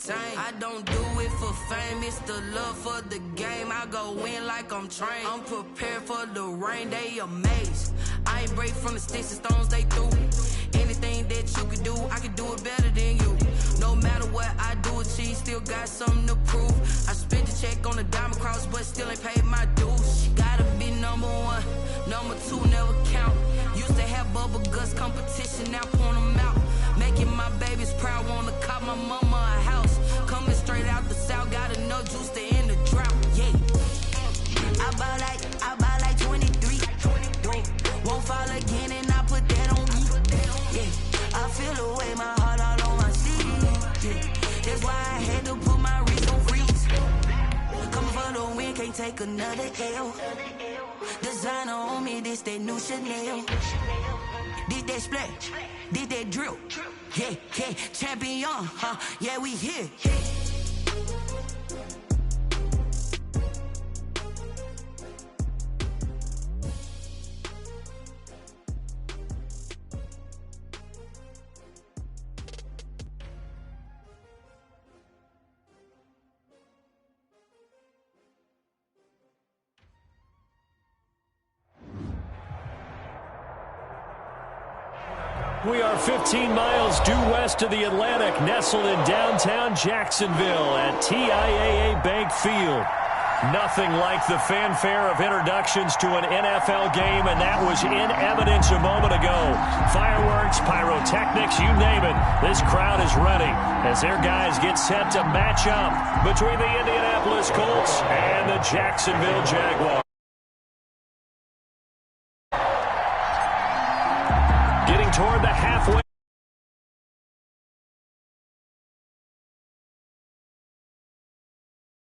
entertained. I don't do it for fame, it's the love for the game. I go in like I'm trained. I'm prepared for the rain, they amazed. I ain't break from the sticks and stones they threw. Anything that you can do, I can do it better than you. No matter what I do, achieve, still got something to prove. I spent the check on the diamond cross, but still ain't paid my dues. Gotta be number one, number two never count. Used to have bubble guts competition, now point them out. Making my babies proud, wanna cop my mama a house. Coming straight out the south, got enough juice to end the drought. Yeah, I buy like 23. Won't fall again, and I put that on me. Yeah, I feel the way, my heart all on my sleeve. Yeah, that's why I had to put my wrist on freeze. Coming for the win, can't take another L. Designer on me, this that new Chanel. Did that splash, did that drill. Yeah, yeah, champion, huh? Yeah, we here. We are 15 miles due west of the Atlantic, nestled in downtown Jacksonville at TIAA Bank Field. Nothing like the fanfare of introductions to an NFL game, and that was in evidence a moment ago. Fireworks, pyrotechnics, you name it. This crowd is ready as their guys get set to match up between the Indianapolis Colts and the Jacksonville Jaguars. Getting toward the halfway.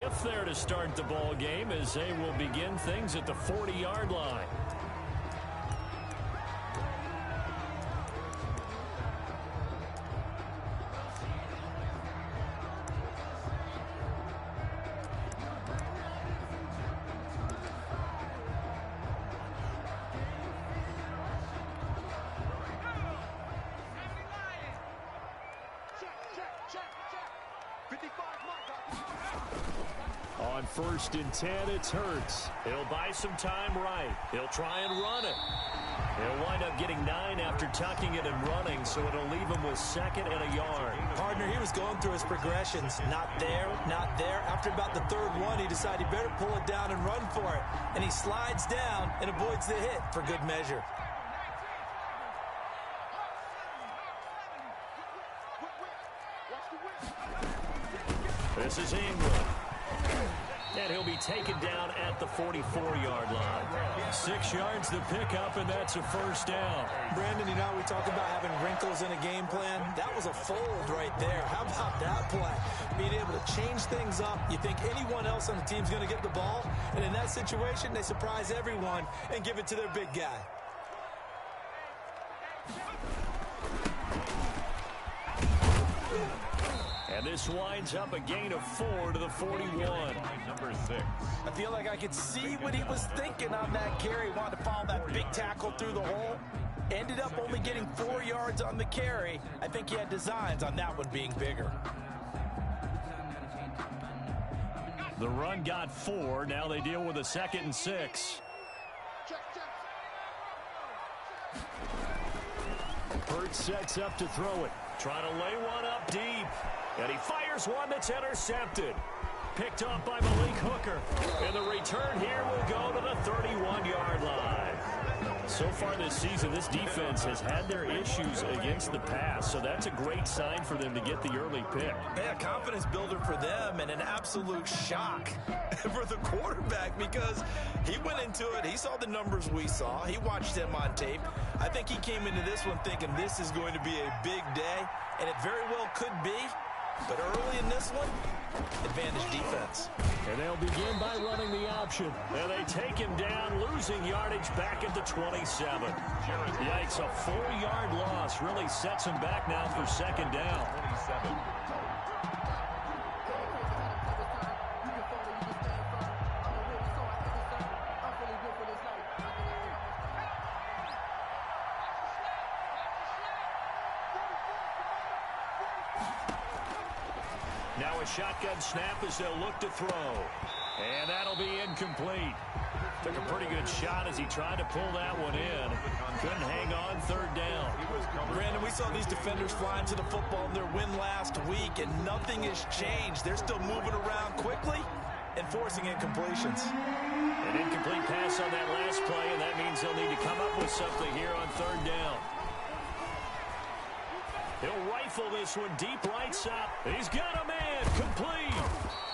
If they're to start the ball game as they will begin things at the 40-yard line. On 1st and 10, it's Hurts. He'll buy some time right. He'll try and run it. He'll wind up getting 9 after tucking it and running, so it'll leave him with 2nd and a yard. Partner, he was going through his progressions. Not there, not there. After about the 3rd one, he decided he better pull it down and run for it. And he slides down and avoids the hit for good measure. This is Ingram. And he'll be taken down at the 44-yard line. 6 yards to pick up, and that's a 1st down. Brandon, you know, we talk about having wrinkles in a game plan. That was a fold right there. How about that play? Being able to change things up. You think anyone else on the team's going to get the ball, and in that situation, they surprise everyone and give it to their big guy. And this winds up a gain of 4 to the 41. Number 6. I feel like I could see what he was thinking on that carry. Wanted to follow that big tackle through the hole. Ended up only getting 4 yards on the carry. I think he had designs on that one being bigger. The run got 4. Now they deal with a 2nd and 6. Hurts sets up to throw it. Trying to lay one up deep. And he fires one that's intercepted. Picked up by Malik Hooker. And the return here will go to the 31-yard line. So far this season, this defense has had their issues against the pass. So that's a great sign for them to get the early pick. Yeah, confidence builder for them and an absolute shock for the quarterback because he went into it. He saw the numbers we saw. He watched them on tape. I think he came into this one thinking this is going to be a big day, and it very well could be. But early in this one, advantage defense. And they'll begin by running the option. And they take him down, losing yardage back at the 27. Yikes, a 4-yard loss really sets him back now for 2nd down. 27. Now a shotgun snap as they'll look to throw. And that'll be incomplete. Took a pretty good shot as he tried to pull that one in. Couldn't hang on third down. Brandon, we saw these defenders flying to the football in their win last week, and nothing has changed. They're still moving around quickly and forcing incompletions. An incomplete pass on that last play, and that means they'll need to come up with something here on third down. He'll rifle this one deep right side. He's got a man complete.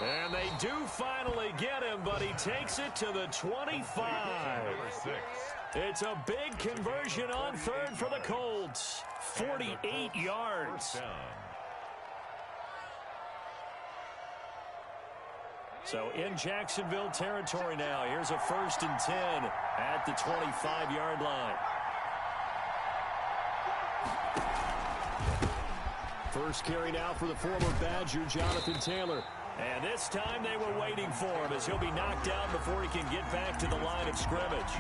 And they do finally get him, but he takes it to the 25. It's a big conversion on third for the Colts. 48 yards. So in Jacksonville territory now. Here's a 1st and 10 at the 25-yard line. First carry now for the former Badger, Jonathan Taylor. And this time they were waiting for him as he'll be knocked down before he can get back to the line of scrimmage.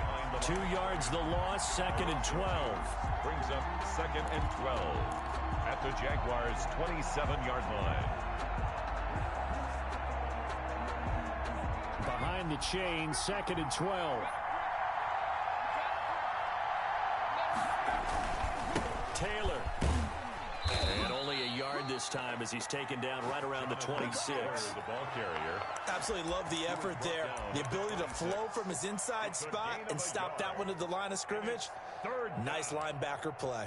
2 yards the loss, 2nd and 12. Brings up 2nd and 12 at the Jaguars' 27-yard line. Behind the chain, 2nd and 12. Taylor. And only a yard this time as he's taken down right around the 26. The ball carrier. Absolutely love the effort there. The ability to flow from his inside spot and stop that one at the line of scrimmage. Nice linebacker play.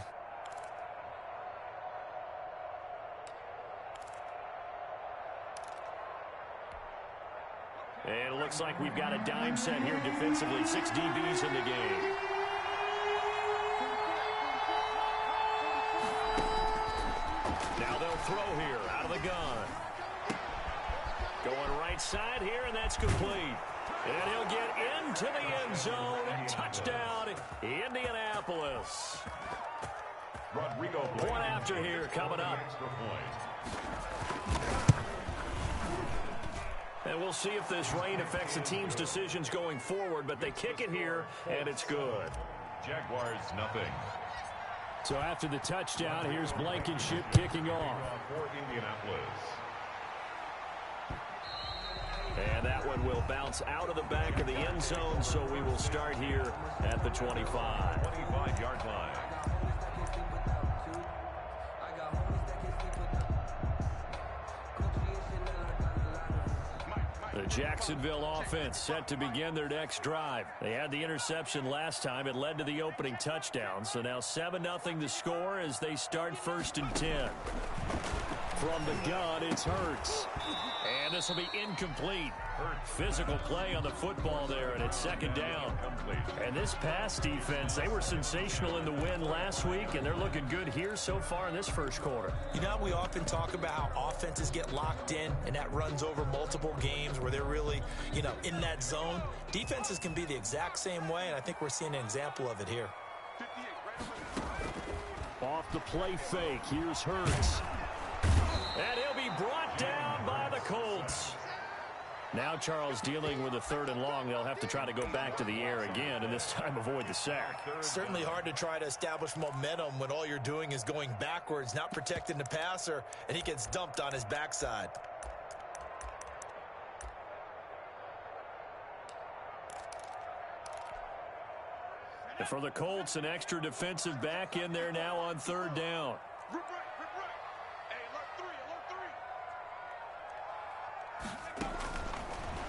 And it looks like we've got a dime set here defensively. 6 DBs in the game. Now they'll throw here out of the gun. Going right side here, and that's complete. And he'll get into the end zone. Touchdown, Indianapolis. Rodrigo One after here coming up. And we'll see if this rain affects the team's decisions going forward, but they kick it here, and it's good. Jaguars nothing. So after the touchdown, here's Blankenship kicking off. For Indianapolis. And that one will bounce out of the back of the end zone, so we will start here at the 25. 25-yard line. The Jacksonville offense set to begin their next drive. They had the interception last time. It led to the opening touchdown. So now 7-0 the score as they start 1st and 10. From the gun, it's Hurts. And this will be incomplete. Physical play on the football there, and it's 2nd down. And this pass defense, they were sensational in the win last week, and they're looking good here so far in this first quarter. You know, we often talk about how offenses get locked in, and that runs over multiple games where they're really, you know, in that zone. Defenses can be the exact same way, and I think we're seeing an example of it here. Off the play fake, here's Hurts. And he'll be brought down by the Colts. Now Charles dealing with a 3rd and long. They'll have to try to go back to the air again, and this time avoid the sack. Certainly hard to try to establish momentum when all you're doing is going backwards, not protecting the passer, and he gets dumped on his backside. And for the Colts, an extra defensive back in there now on 3rd down.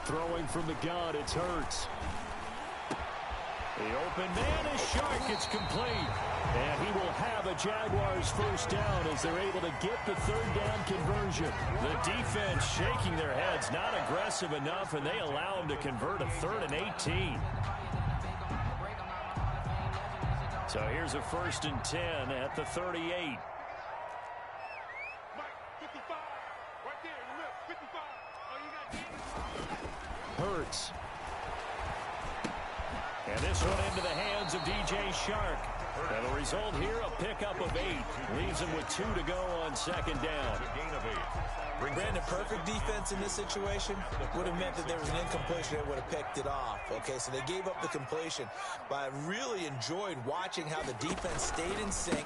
Throwing from the gun, it's Hurts. The open man is Shark. It's complete. And he will have a Jaguars 1st down as they're able to get the 3rd down conversion. The defense shaking their heads, not aggressive enough, and they allow them to convert a 3rd and 18. So here's a 1st and 10 at the 38. Hurts. And this one into the hands of DJ Shark. And the result here, a pickup of 8. Leaves him with 2 to go on 2nd down. Gain of 8. Brandon, perfect defense in this situation would have meant that there was an incompletion that would have picked it off. Okay, so they gave up the completion. But I really enjoyed watching how the defense stayed in sync,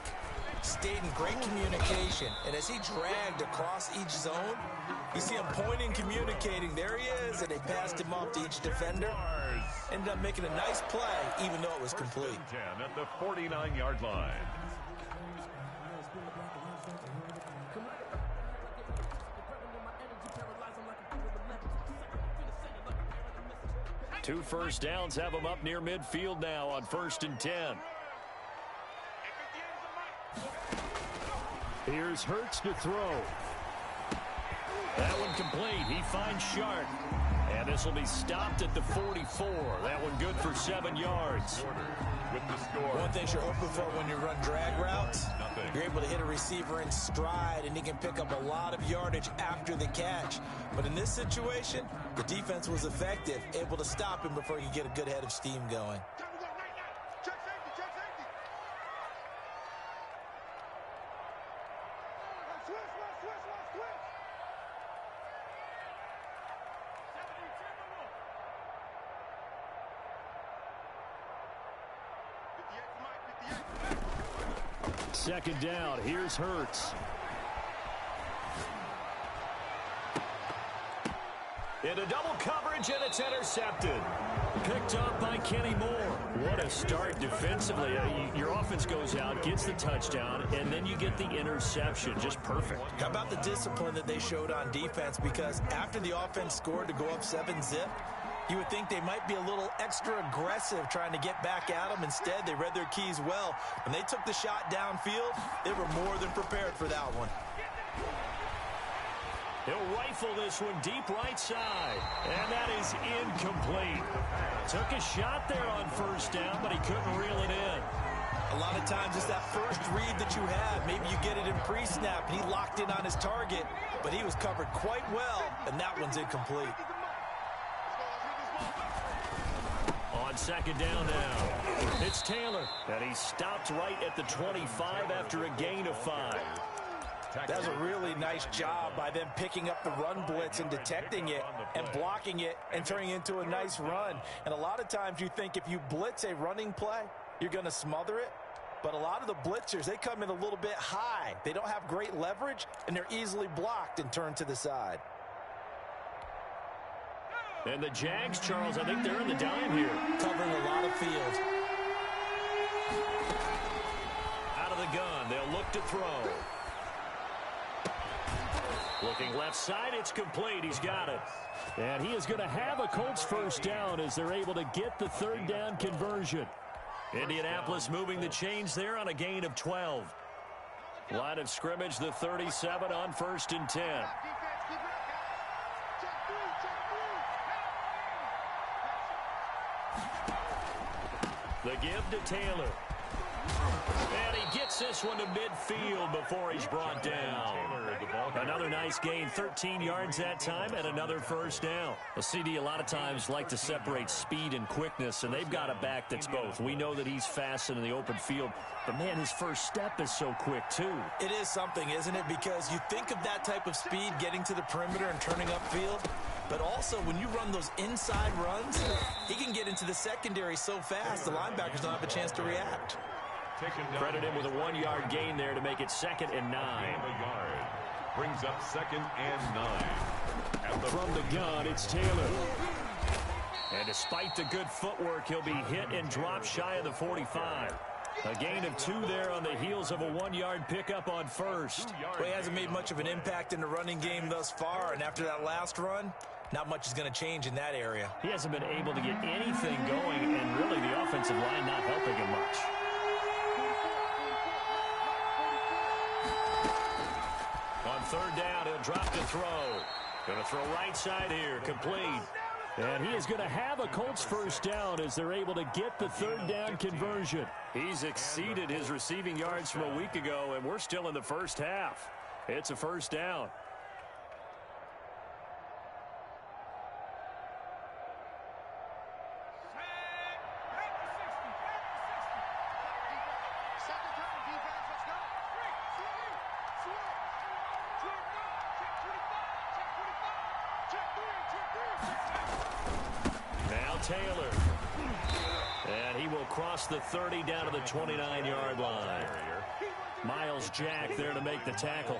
stayed in great communication. And as he dragged across each zone, you see him pointing, communicating. There he is, and they passed him off to each defender. Ended up making a nice play, even though it was complete. 10 at the 49-yard line. Two first downs have them up near midfield now on 1st and 10. Here's Hurts to throw. That one complete. He finds Sharp. And this will be stopped at the 44. That one good for 7 yards. With the score. One thing you're open for when you run drag routes, you're able to hit a receiver in stride, and he can pick up a lot of yardage after the catch. But in this situation, the defense was effective, able to stop him before he could get a good head of steam going. Second down. Here's Hurts. Into double coverage, and it's intercepted. Picked up by Kenny Moore. What a start defensively. Your offense goes out, gets the touchdown, and then you get the interception. Just perfect. How about the discipline that they showed on defense? Because after the offense scored to go up 7-zip, you would think they might be a little extra aggressive trying to get back at them. Instead, they read their keys well. When they took the shot downfield, they were more than prepared for that one. He'll rifle this one deep right side. And that is incomplete. Took a shot there on first down, but he couldn't reel it in. A lot of times it's that first read that you have. Maybe you get it in pre-snap. He locked in on his target, but he was covered quite well, and that one's incomplete. On second down now, it's Taylor, and he stopped right at the 25 after a gain of 5. That was a really nice job by them picking up the run blitz and detecting it and blocking it and turning it into a nice run. And a lot of times you think if you blitz a running play, you're going to smother it. But a lot of the blitzers, they come in a little bit high. They don't have great leverage, and they're easily blocked and turned to the side. And the Jags, Charles, I think they're in the dime here. Covering a lot of field. Out of the gun, they'll look to throw. Looking left side, it's complete. He's got it. And he is going to have a Colts first down as they're able to get the third down conversion. Indianapolis moving the chains there on a gain of 12. Line of scrimmage, the 37 on 1st and 10. The give to Taylor. And he gets this one to midfield before he's brought down. Another nice gain, 13 yards that time, and another first down. A CD a lot of times like to separate speed and quickness, and they've got a back that's both. We know that he's fast in the open field, but, man, his first step is so quick, too. It is something, isn't it? Because you think of that type of speed getting to the perimeter and turning upfield, but also when you run those inside runs, he can get into the secondary so fast the linebackers don't have a chance to react. Credit him with a 1-yard gain there to make it 2nd and 9. Brings up 2nd and 9. From the gun, it's Taylor. And despite the good footwork, he'll be hit and dropped shy of the 45. A gain of 2 there on the heels of a 1-yard pickup on first. Well, he hasn't made much of an impact in the running game thus far, and after that last run, not much is going to change in that area. He hasn't been able to get anything going, and really the offensive line not helping him much. On third down, he'll drop to throw. Going to throw right side here, complete. And he is going to have a Colts first down as they're able to get the third down conversion. He's exceeded his receiving yards from a week ago, and we're still in the first half. It's a first down. Taylor. And he will cross the 30 down to the 29-yard line. Miles Jack there to make the tackle.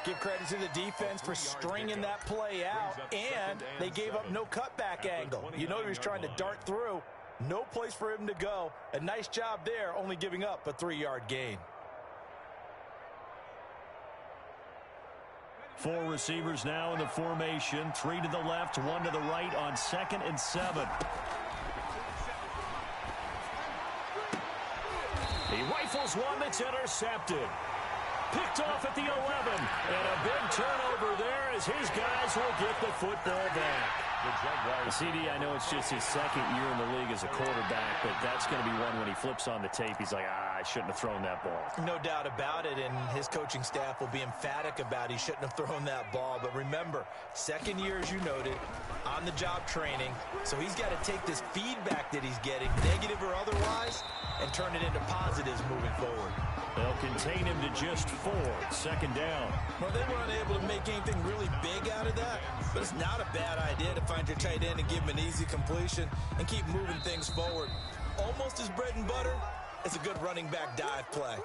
Give credit to the defense for stringing that play out, and they gave up no cutback angle. You know he was trying to dart through. No place for him to go. A nice job there, only giving up a 3-yard gain. 4 receivers now in the formation. 3 to the left, 1 to the right on 2nd and 7. He rifles one that's intercepted. Picked off at the 11. And a big turnover there as his guys will get the football back. CD, I know it's just his 2nd year in the league as a quarterback, but that's going to be one when he flips on the tape. He's like, I shouldn't have thrown that ball. No doubt about it, and his coaching staff will be emphatic about he shouldn't have thrown that ball. But remember, 2nd year, as you noted, on-the-job training, so he's got to take this feedback that he's getting, negative or otherwise, and turn it into positives moving forward. They'll contain him to just 4. 2nd down. Well, they were unable to make anything really big out of that, but it's not a bad idea to find your tight end and give him an easy completion and keep moving things forward. Almost as bread and butter as a good running back dive play.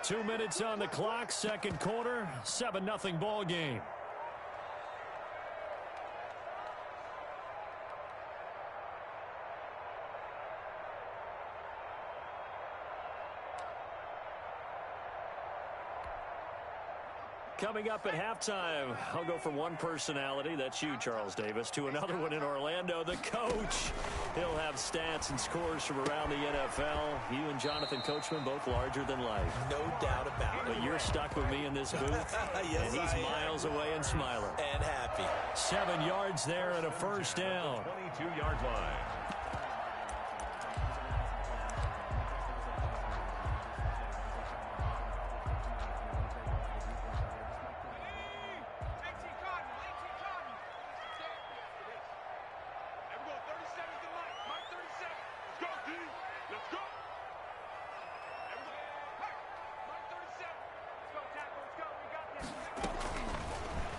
2 minutes on the clock, 2nd quarter, 7-0 ball game. Coming up at halftime, I'll go from one personality, that's you, Charles Davis, to another one in Orlando, the coach. He'll have stats and scores from around the NFL. You and Jonathan Coachman, both larger than life. No doubt about it. But you're stuck with me in this booth, yes, and he's miles away and smiling. And happy. 7 yards there and a 1st down. 22-yard line.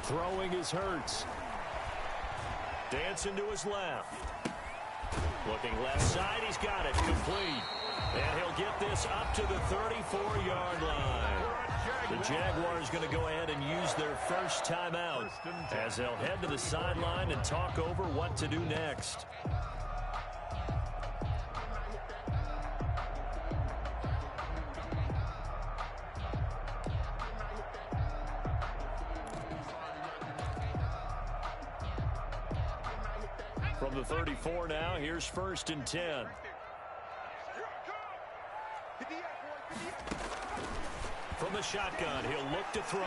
Throwing is Hurts. Dancing to his left. Looking left side, he's got it. Complete. And he'll get this up to the 34-yard line. The Jaguars going to go ahead and use their first timeout as they'll head to the sideline and talk over what to do next. From the 34 now, here's 1st and 10. From the shotgun, he'll look to throw.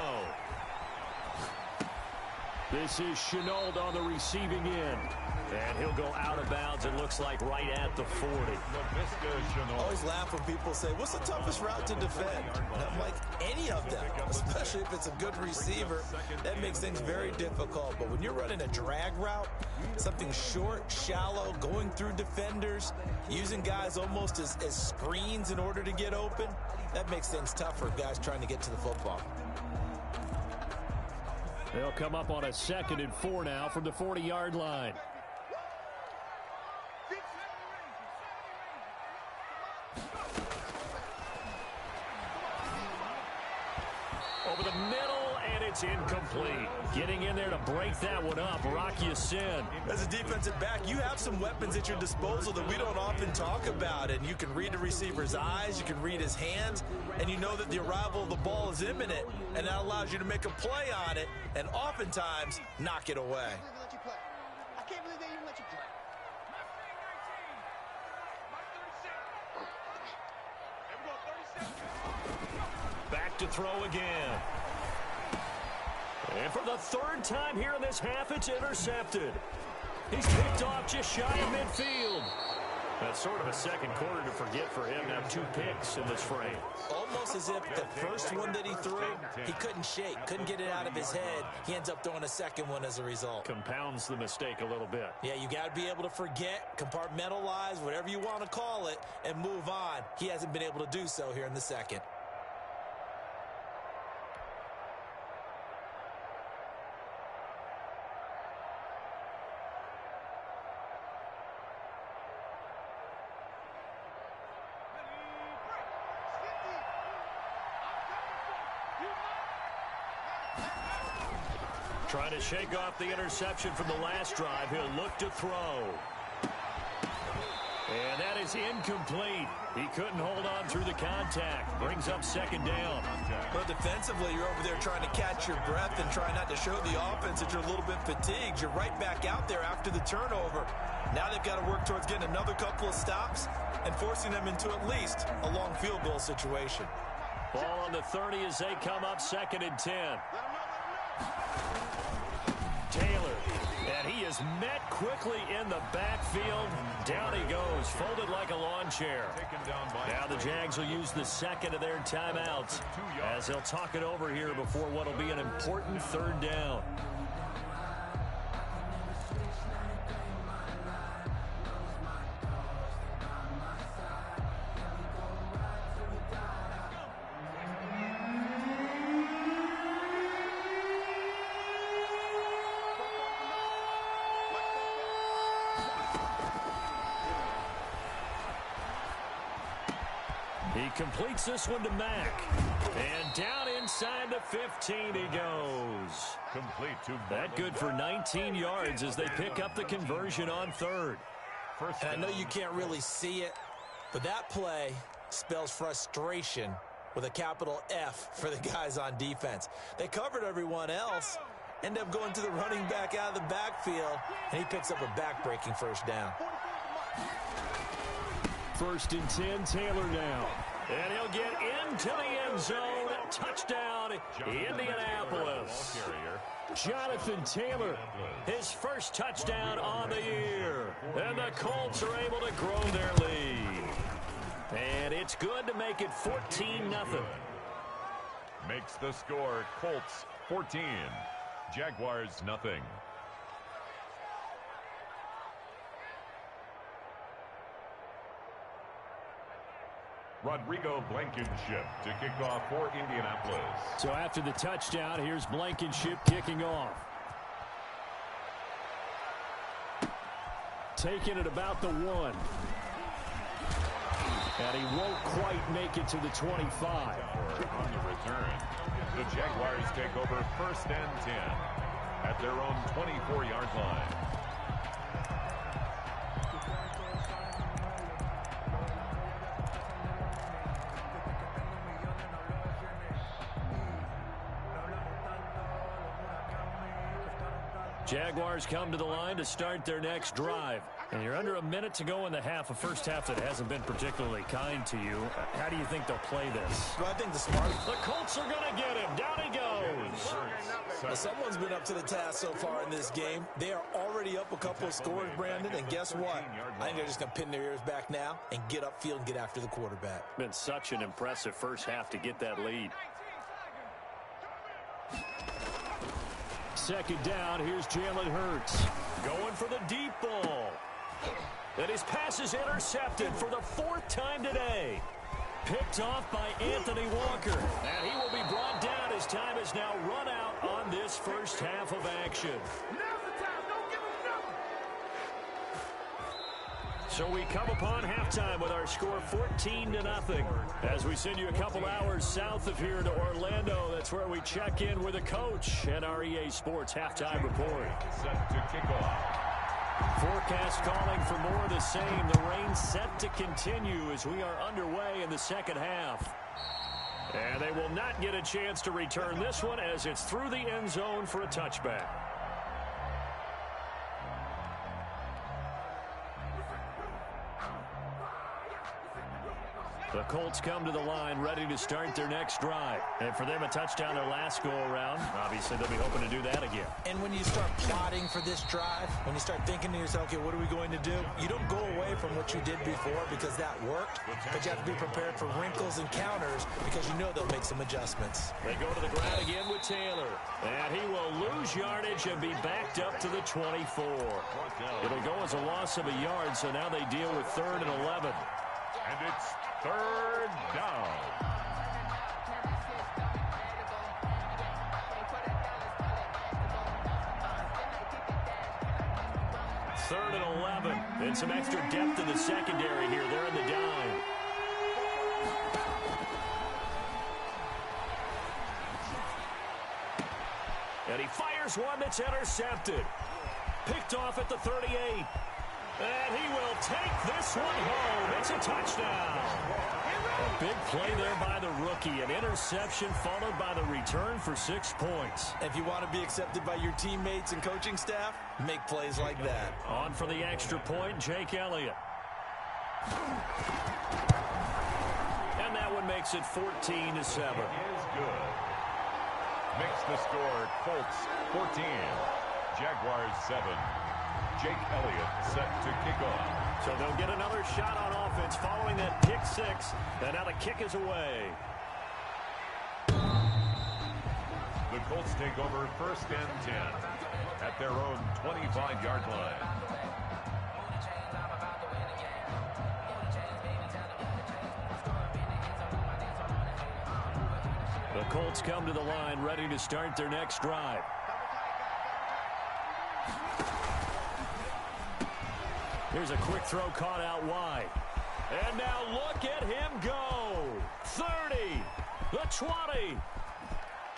This is Chenault on the receiving end. And he'll go out of bounds, it looks like right at the 40. I always laugh when people say, what's the toughest route to defend? And I'm like, any of them, especially if it's a good receiver. That makes things very difficult. But when you're running a drag route, something short, shallow, going through defenders, using guys almost as screens in order to get open, that makes things tough for guys trying to get to the football. They'll come up on a 2nd and 4 now from the 40-yard line. Over the middle, and it's incomplete. Getting in there to break that one up, Rock Ya-Sin. As a defensive back, you have some weapons at your disposal that we don't often talk about. And you can read the receiver's eyes, you can read his hands, and you know that the arrival of the ball is imminent. And that allows you to make a play on it, and oftentimes knock it away. I can't believe they even let you play. Back to throw again. And for the 3rd time here in this half, it's intercepted. He's picked off just shy of midfield. That's sort of a 2nd quarter to forget for him. Now 2 picks in this frame. Almost as if the first one that he threw, he couldn't shake, couldn't get it out of his head. He ends up throwing a 2nd one as a result. Compounds the mistake a little bit. Yeah, you got to be able to forget, compartmentalize, whatever you want to call it, and move on. He hasn't been able to do so here in the 2nd. Trying to shake off the interception from the last drive. He'll look to throw. And that is incomplete. He couldn't hold on through the contact. Brings up second down. But defensively, you're over there trying to catch your breath and try not to show the offense that you're a little bit fatigued. You're right back out there after the turnover. Now they've got to work towards getting another couple of stops and forcing them into at least a long field goal situation. Ball on the 30 as they come up 2nd and 10. Taylor, and he is met quickly in the backfield. Down he goes, folded like a lawn chair. Now the Jags will use the second of their timeouts as they'll talk it over here before what will be an important 3rd down. He completes this one to Mack. And down inside the 15 he goes. Complete to that good for 19 yards as they pick up the conversion on 3rd. And I know you can't really see it, but that play spells frustration with a capital F for the guys on defense. They covered everyone else, end up going to the running back out of the backfield, and he picks up a back-breaking 1st down. 1st and 10, Taylor now. And he'll get into the end zone. Touchdown, Indianapolis. Jonathan Taylor, his first touchdown on the year. And the Colts are able to grow their lead. And it's good to make it 14-0. Makes the score Colts 14, Jaguars nothing. Rodrigo Blankenship to kick off for Indianapolis. So after the touchdown, here's Blankenship kicking off. Taking it about the 1. And he won't quite make it to the 25. On the return, the Jaguars take over 1st and 10 at their own 24-yard line. Jaguars come to the line to start their next drive. And you're under a minute to go in the half, a first half that hasn't been particularly kind to you. How do you think they'll play this? Well, I think the Colts are going to get him. Down he goes. Well, someone's been up to the task so far in this game. They are already up a couple of scores, Brandon, and guess what? I think they're just going to pin their ears back now and get upfield and get after the quarterback. Been such an impressive first half to get that lead. 2nd down, here's Jalen Hurts. Going for the deep ball. And his pass is intercepted for the 4th time today. Picked off by Anthony Walker. And he will be brought down as time is now run out on this first half of action. So we come upon halftime with our score 14-0. As we send you a couple hours south of here to Orlando, that's where we check in with the coach and our EA Sports halftime report. Set to kick off. Forecast calling for more of the same. The rain set to continue as we are underway in the second half. And they will not get a chance to return this one as it's through the end zone for a touchback. The Colts come to the line ready to start their next drive. And for them, a touchdown their last go-around. Obviously, they'll be hoping to do that again. And when you start plotting for this drive, when you start thinking to yourself, okay, what are we going to do? You don't go away from what you did before because that worked, but you have to be prepared for wrinkles and counters because you know they'll make some adjustments. They go to the ground again with Taylor. And he will lose yardage and be backed up to the 24. It'll go as a loss of a yard, so now they deal with 3rd and 11. And it's 3rd down. Third and 11. And some extra depth in the secondary here. They're in the dime. And he fires Here's one that's intercepted. Picked off at the 38. And he will take this one home. It's a touchdown. A big play there by the rookie. An interception followed by the return for 6 points. If you want to be accepted by your teammates and coaching staff, make plays like that. On for the extra point, Jake Elliott. And that one makes it 14-7. Is good. Makes the score Colts 14. Jaguars 7. Jake Elliott set to kick off. So they'll get another shot on offense following that pick 6. And now the kick is away. The Colts take over 1st and 10 at their own 25-yard line. The Colts come to the line ready to start their next drive. Here's a quick throw caught out wide. And now look at him go. 30, the 20.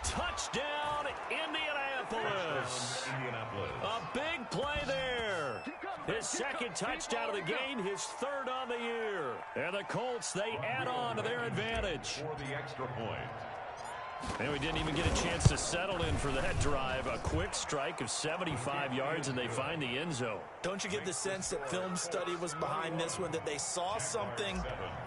Touchdown, Indianapolis. A big play there. His second touchdown of the game, his 3rd on the year. And the Colts, they add on to their advantage. For the extra point. And we didn't even get a chance to settle in for that drive. A quick strike of 75 yards, and they find the end zone. Don't you get the sense that film study was behind this one, that they saw something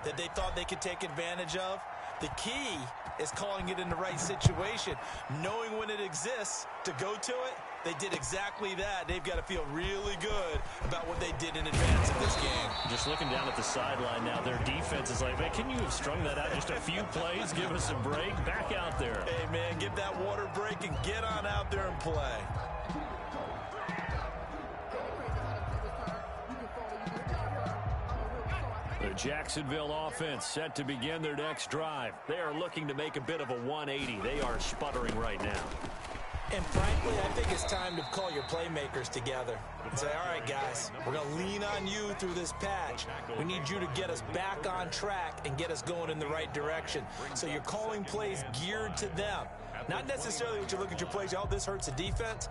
that they thought they could take advantage of? The key is calling it in the right situation, knowing when it exists to go to it. They did exactly that. They've got to feel really good about what they did in advance of this game. Just looking down at the sideline now, their defense is like, man, can you have strung that out just a few plays? Give us a break. Back out there. Hey, man, give that water break and get on out there and play. The Jacksonville offense set to begin their next drive. They are looking to make a bit of a 180. They are sputtering right now. And frankly, I think it's time to call your playmakers together and say, all right, guys, we're going to lean on you through this patch. We need you to get us back on track and get us going in the right direction. So you're calling plays geared to them. Not necessarily what you look at your plays, oh, this hurts the defense.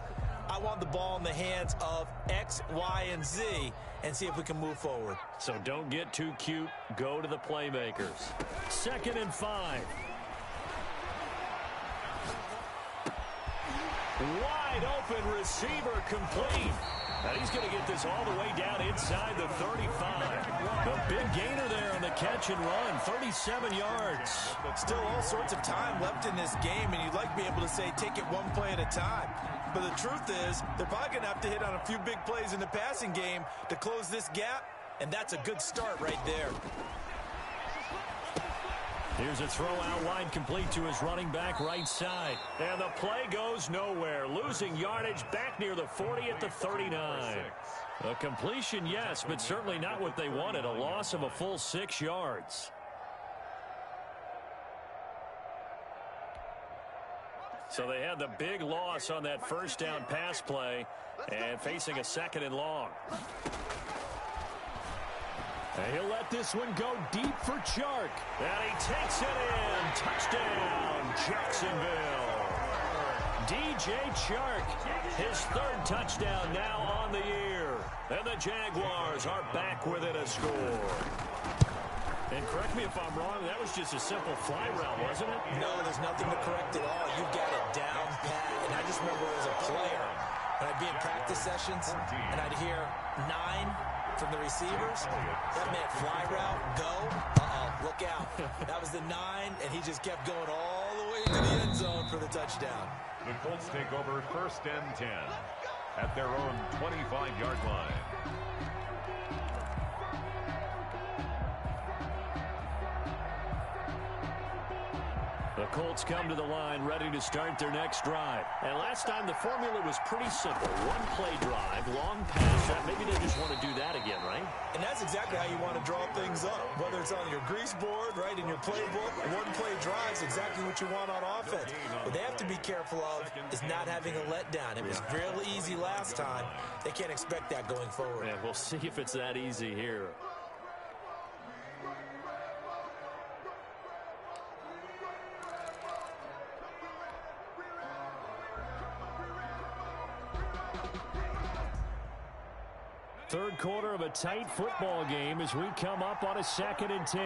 I want the ball in the hands of X, Y, and Z and see if we can move forward. So don't get too cute. Go to the playmakers. 2nd and 5. Wide open receiver complete. And he's going to get this all the way down inside the 35. The big gainer there on the catch and run, 37 yards. Still all sorts of time left in this game, and you'd like to be able to say take it one play at a time. But the truth is, they're probably going to have to hit on a few big plays in the passing game to close this gap, and that's a good start right there. Here's a throw out wide complete to his running back right side. And the play goes nowhere. Losing yardage back near the 40 at the 39. A completion, yes, but certainly not what they wanted. A loss of a full 6 yards. So they had the big loss on that first down pass play and facing a 2nd and long. And he'll let this one go deep for Chark. And he takes it in. Touchdown, Jacksonville. DJ Chark, his 3rd touchdown now on the year. And the Jaguars are back within a score. And correct me if I'm wrong, that was just a simple fly route, wasn't it? No, there's nothing to correct at all. You've got it down pat. And I just remember as a player, when I'd be in practice sessions, and I'd hear 9 from the receivers. That meant fly route, go. Look out. That was the 9, and he just kept going all the way to the end zone for the touchdown. The Colts take over 1st and 10 at their own 25-yard line. The Colts come to the line ready to start their next drive. And last time the formula was pretty simple. One play drive, long pass. Maybe they just want to do that again, right? And that's exactly how you want to draw things up. Whether it's on your grease board, right, in your playbook, one play drive is exactly what you want on offense. What they have to be careful of is not having a letdown. It was real easy last time. They can't expect that going forward. Yeah, we'll see if it's that easy here. Third quarter of a tight football game as we come up on a 2nd and 10.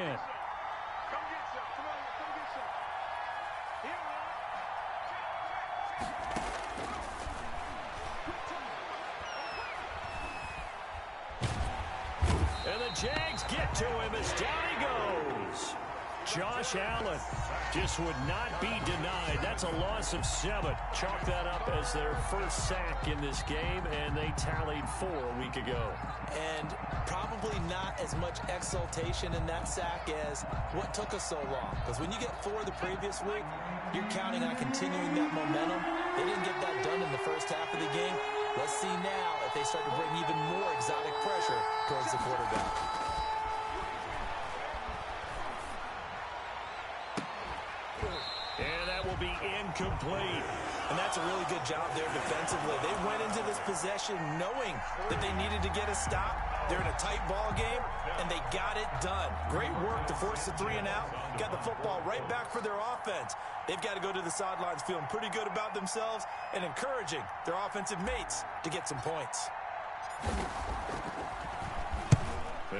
And the Jags get to him as down he goes. Josh Allen just would not be denied. That's a loss of 7. Chalk that up as their first sack in this game, and they tallied 4 a week ago. And probably not as much exultation in that sack as what took us so long. Because when you get 4 the previous week, you're counting on continuing that momentum. They didn't get that done in the first half of the game. Let's see now if they start to bring even more exotic pressure towards the quarterback. And that will be incomplete. And that's a really good job there defensively. They went into this possession knowing that they needed to get a stop. They're in a tight ball game, and they got it done. Great work to force the 3 and out. Got the football right back for their offense. They've got to go to the sidelines feeling pretty good about themselves and encouraging their offensive mates to get some points.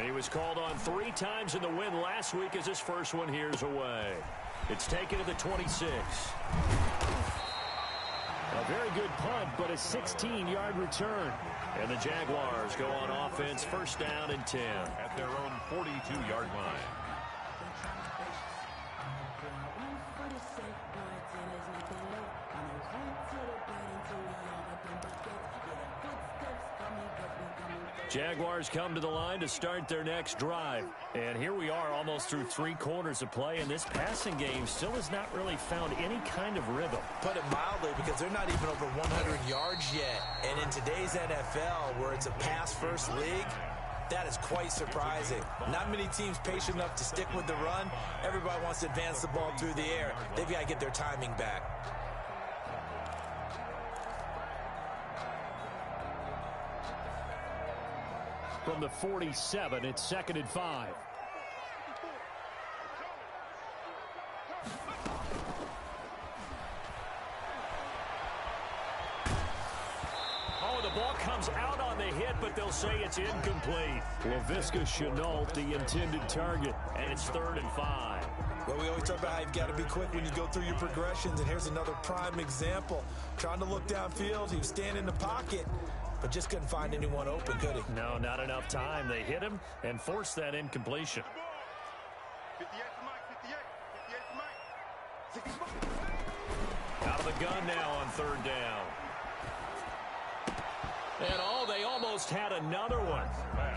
He was called on 3 times in the win last week as his first one here's away. It's taken to the 26. A very good punt, but a 16-yard return. And the Jaguars go on offense, first down and 10. At their own 42-yard line. Jaguars come to the line to start their next drive. And here we are almost through 3 quarters of play, and this passing game still has not really found any kind of rhythm. Put it mildly, because they're not even over 100 yards yet. And in today's NFL, where it's a pass-first league, that is quite surprising. Not many teams patient enough to stick with the run. Everybody wants to advance the ball through the air. They've got to get their timing back. From the 47, it's 2nd and 5. Oh, the ball comes out on the hit, but they'll say it's incomplete. LaVisca Chenault, the intended target, and it's 3rd and 5. Well, we always talk about how you've got to be quick when you go through your progressions, and here's another prime example. Trying to look downfield, he was standing in the pocket, but just couldn't find anyone open, could he? No, not enough time. They hit him and forced that incompletion. 58 for Mike, 58 for Mike. Out of the gun now on 3rd down. And they almost had another one.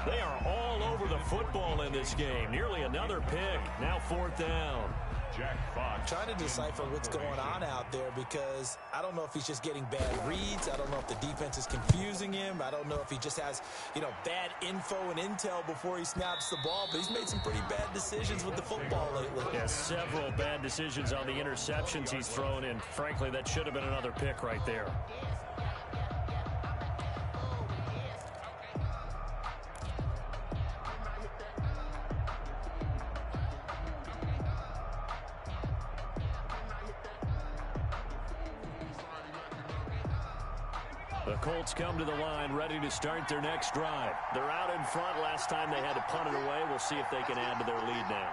They are all over the football in this game. Nearly another pick. Now 4th down. Jack Fox. Trying to decipher what's going on out there, because I don't know if he's just getting bad reads. I don't know if the defense is confusing him. I don't know if he just has, bad info and intel before he snaps the ball. But he's made some pretty bad decisions with the football lately. Yeah, several bad decisions on the interceptions he's thrown in. Frankly, that should have been another pick right there. The Colts come to the line, ready to start their next drive. They're out in front. Last time they had to punt it away. We'll see if they can add to their lead now.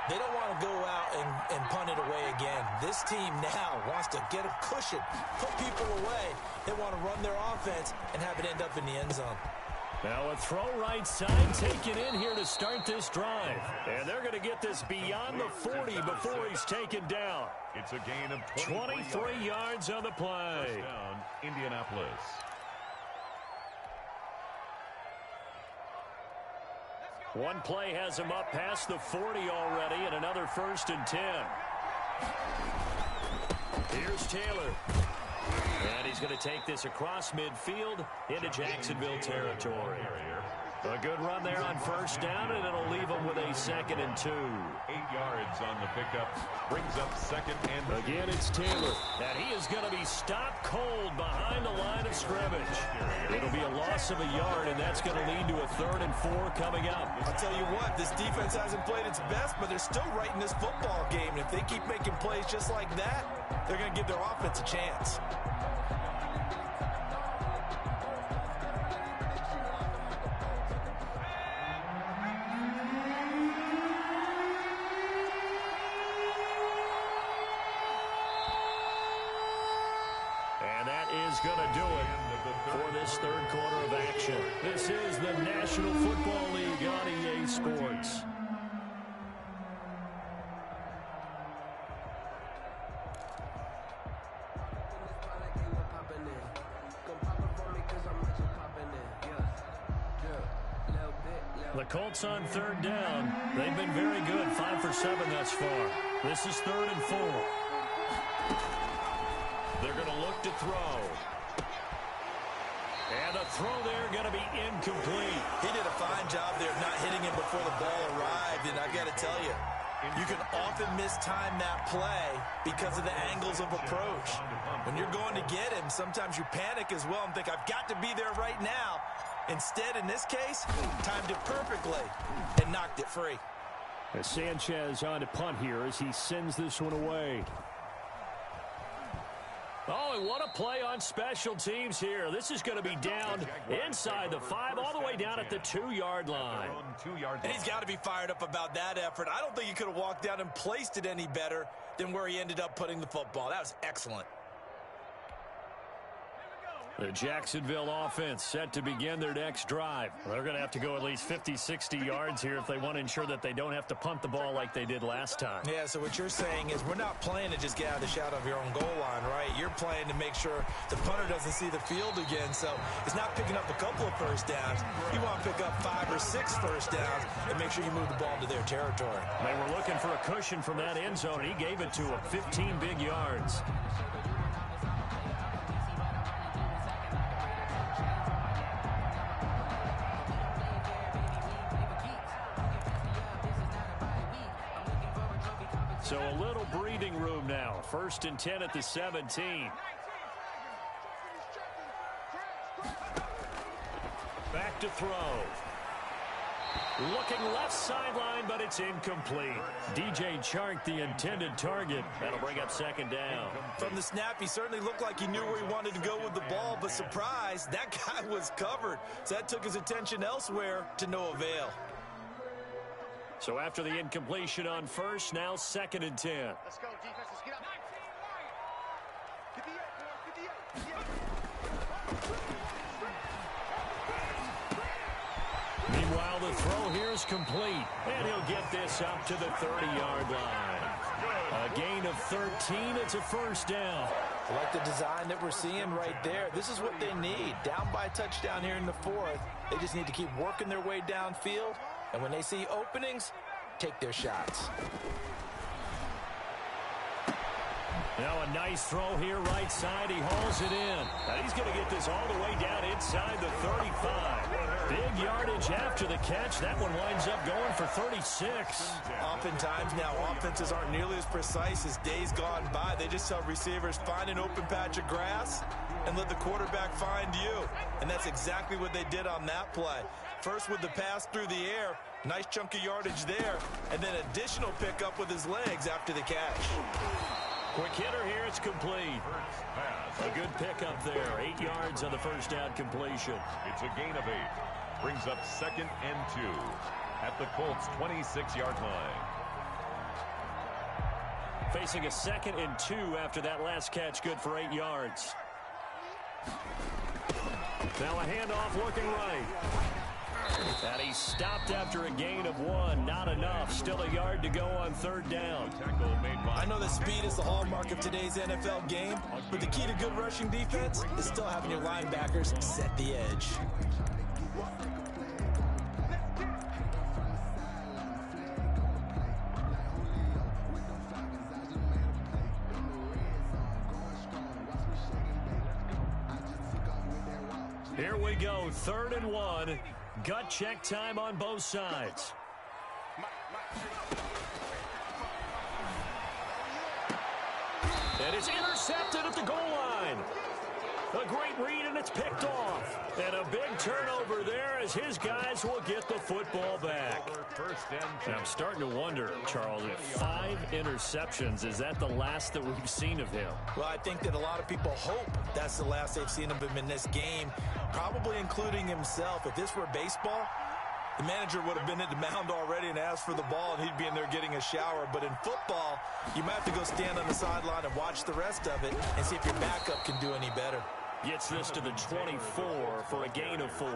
They don't want to go out and punt it away again. This team now wants to get a cushion, put people away. They want to run their offense and have it end up in the end zone. Now a throw right side taken in here to start this drive. And they're going to get this beyond the 40 before he's taken down. It's a gain of 23 yards on the play. First down, Indianapolis. One play has him up past the 40 already, and another 1st and 10. Here's Taylor. And he's going to take this across midfield into Jacksonville territory. A good run there on 1st down, and it'll leave him with a 2nd and 2. 8 yards on the pickup. Brings up 2nd and 2. Again, it's Taylor. And he is going to be stopped cold behind the line of scrimmage. It'll be a loss of a yard, and that's going to lead to a 3rd and 4 coming up. I'll tell you what, this defense hasn't played its best, but they're still right in this football game. And if they keep making plays just like that, they're going to give their offense a chance. this third quarter of action. This is the National Football League on EA Sports. The Colts on third down. They've been very good, 5 for 7 thus far. This is 3rd and 4. They're going to look to throw. And the throw there going to be incomplete. He did a fine job there of not hitting him before the ball arrived, and I've got to tell you, you can often mistime that play because of the angles of approach. When you're going to get him, sometimes you panic as well and think, I've got to be there right now. Instead, in this case, timed it perfectly and knocked it free. As Sanchez on to punt here as he sends this one away. Oh, and what a play on special teams here. This is going to be down inside the 5, all the way down at the 2-yard line. And he's got to be fired up about that effort. I don't think he could have walked down and placed it any better than where he ended up putting the football. That was excellent. The Jacksonville offense set to begin their next drive. They're going to have to go at least 50, 60 yards here if they want to ensure that they don't have to punt the ball like they did last time. Yeah, so what you're saying is we're not playing to just get out of the shadow of your own goal line, right? You're playing to make sure the punter doesn't see the field again. So it's not picking up a couple of first downs. You want to pick up 5 or 6 first downs and make sure you move the ball into their territory. They were looking for a cushion from that end zone. He gave it to them, 15 big yards. So a little breathing room now. 1st and 10 at the 17. Back to throw. Looking left sideline, but it's incomplete. DJ Chark, the intended target. That'll bring up 2nd down. From the snap, he certainly looked like he knew where he wanted to go with the ball, but surprise, that guy was covered. So that took his attention elsewhere to no avail. So after the incompletion on 1st, now 2nd and 10. Let's go, defense. Let's get up. 58, Meanwhile, the throw here is complete, and he'll get this up to the 30-yard line. A gain of 13. It's a 1st down. I like the design that we're seeing right there. This is what they need. Down by a touchdown here in the 4th. They just need to keep working their way downfield. And when they see openings, take their shots. Now a nice throw here right side. He hauls it in. And he's going to get this all the way down inside the 35. Big yardage after the catch. That one winds up going for 36. Oftentimes now offenses aren't nearly as precise as days gone by. They just tell receivers, find an open patch of grass and let the quarterback find you. And that's exactly what they did on that play. First with the pass through the air, nice chunk of yardage there, and then additional pickup with his legs after the catch. Quick hitter here, it's complete. A good pickup there, 8 yards on the 1st down completion. It's a gain of 8. Brings up 2nd and 2 at the Colts' 26-yard line. Facing a 2nd and 2 after that last catch, good for 8 yards. Now a handoff looking right. And he stopped after a gain of 1. Not enough. Still a yard to go on 3rd down. I know that speed is the hallmark of today's NFL game, but the key to good rushing defense is still having your linebackers set the edge. Here we go, 3rd and 1. Gut check time on both sides. And it's intercepted at the goal line. A great read, and it's picked off. And a big turnover there as his guys will get the football back. And I'm starting to wonder, Charles, if 5 interceptions, is that the last that we've seen of him? Well, I think that a lot of people hope that's the last they've seen of him in this game, probably including himself. If this were baseball, the manager would have been at the mound already and asked for the ball, and he'd be in there getting a shower. But in football, you might have to go stand on the sideline and watch the rest of it and see if your backup can do any better. Gets this to the 24 for a gain of 4.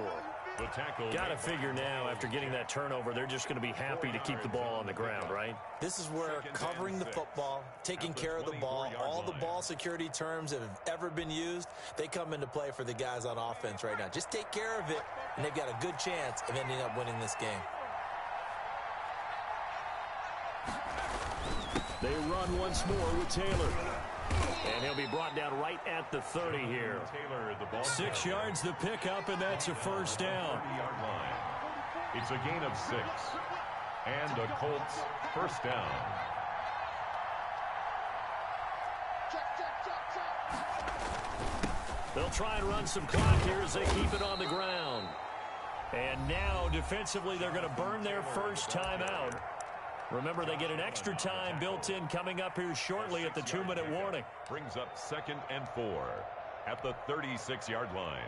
The tackle. Got to figure now, after getting that turnover, they're just going to be happy to keep the ball on the ground, right? This is where covering the football, taking care of the ball, all the ball security terms that have ever been used, they come into play for the guys on offense right now. Just take care of it, and they've got a good chance of ending up winning this game. They run once more with Taylor. And he'll be brought down right at the 30 here. 6 yards the pickup, and that's a first down. It's a gain of 6. And a Colts first down. They'll try and run some clock here as they keep it on the ground. And now, defensively, they're going to burn their first timeout. Remember, they get an extra time built in coming up here shortly at the 2-minute warning. Brings up 2nd and 4 at the 36-yard line.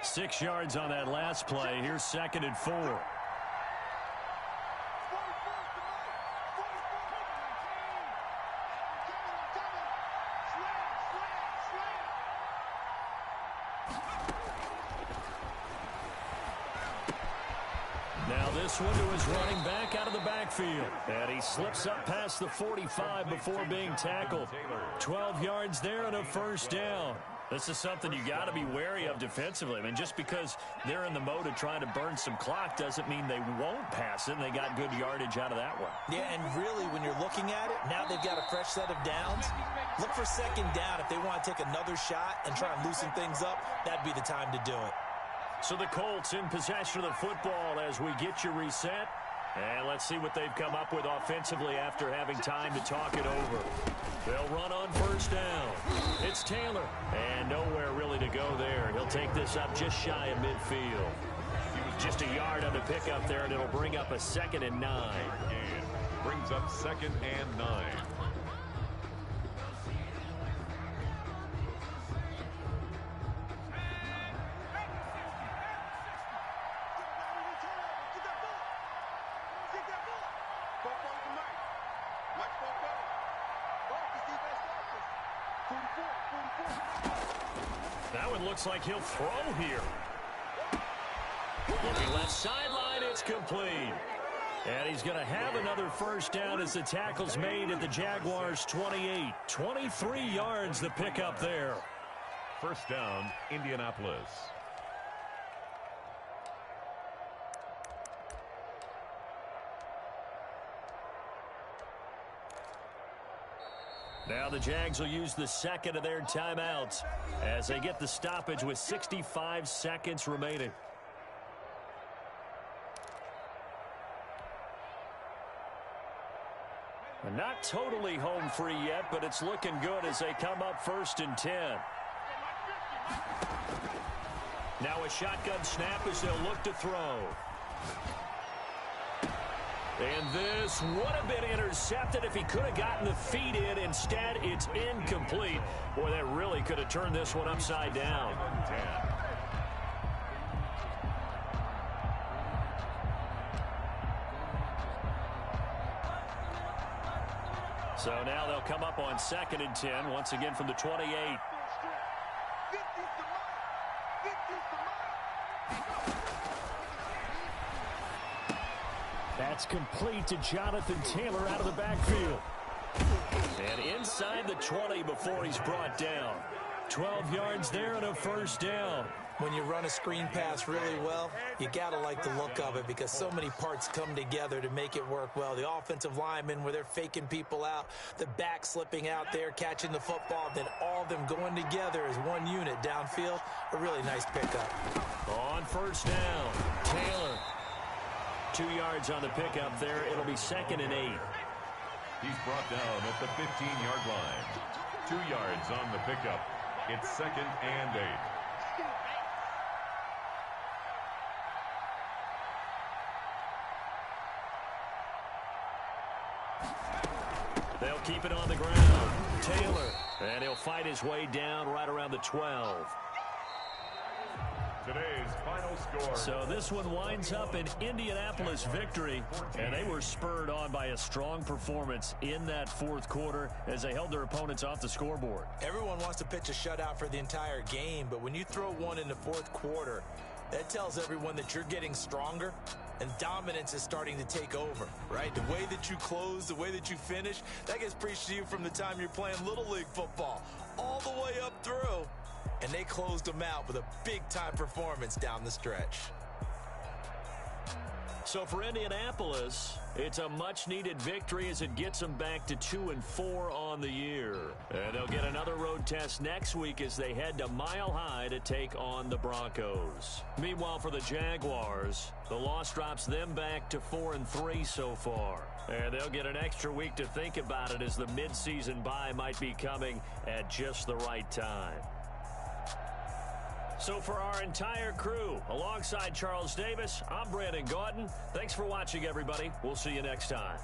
6 yards on that last play. Here's 2nd and 4. Now this one to his running back out of the backfield. And he slips up past the 45 before being tackled. 12 yards there and a first down. This is something you got to be wary of defensively. I mean, just because they're in the mode of trying to burn some clock doesn't mean they won't pass it, and they got good yardage out of that one. Yeah, and really, when you're looking at it, now they've got a fresh set of downs. Look for 2nd down. If they want to take another shot and try and loosen things up, that'd be the time to do it. So the Colts in possession of the football as we get you reset. And let's see what they've come up with offensively after having time to talk it over. They'll run on first down. It's Taylor. And nowhere really to go there. He'll take this up just shy of midfield. Just a yard on the pickup there, and it'll bring up a 2nd and 9. Brings up 2nd and 9. That one looks like he'll throw here. Looking left sideline, it's complete. And he's going to have another first down as the tackle's made at the Jaguars' 28. 23 yards the pickup there. First down, Indianapolis. Now the Jags will use the 2nd of their timeouts as they get the stoppage with 65 seconds remaining. And not totally home free yet, but it's looking good as they come up 1st and 10. Now a shotgun snap as they'll look to throw. And this would have been intercepted if he could have gotten the feet in. Instead, it's incomplete. Boy, that really could have turned this one upside down. So now they'll come up on 2nd and 10, once again from the 28. That's complete to Jonathan Taylor out of the backfield. And inside the 20 before he's brought down. 12 yards there and a first down. When you run a screen pass really well, you got to like the look of it because so many parts come together to make it work well. The offensive linemen where they're faking people out, the back slipping out there, catching the football, then all of them going together as one unit downfield. A really nice pickup. On first down, Taylor. 2 yards on the pickup there. It'll be 2nd and 8. He's brought down at the 15-yard line. 2 yards on the pickup. It's 2nd and 8. They'll keep it on the ground. Taylor. And he'll fight his way down right around the 12. Today's final score. So this one winds up an Indianapolis victory, and they were spurred on by a strong performance in that fourth quarter as they held their opponents off the scoreboard. Everyone wants to pitch a shutout for the entire game, but when you throw one in the fourth quarter, that tells everyone that you're getting stronger and dominance is starting to take over, right? The way that you close, the way that you finish, that gets preached to you from the time you're playing Little League football all the way up through. And they closed them out with a big-time performance down the stretch. So for Indianapolis, it's a much-needed victory as it gets them back to 2-4 on the year. And they'll get another road test next week as they head to Mile High to take on the Broncos. Meanwhile, for the Jaguars, the loss drops them back to 4-3 so far. And they'll get an extra week to think about it as the midseason bye might be coming at just the right time. So for our entire crew, alongside Charles Davis, I'm Brandon Gaudin. Thanks for watching, everybody. We'll see you next time.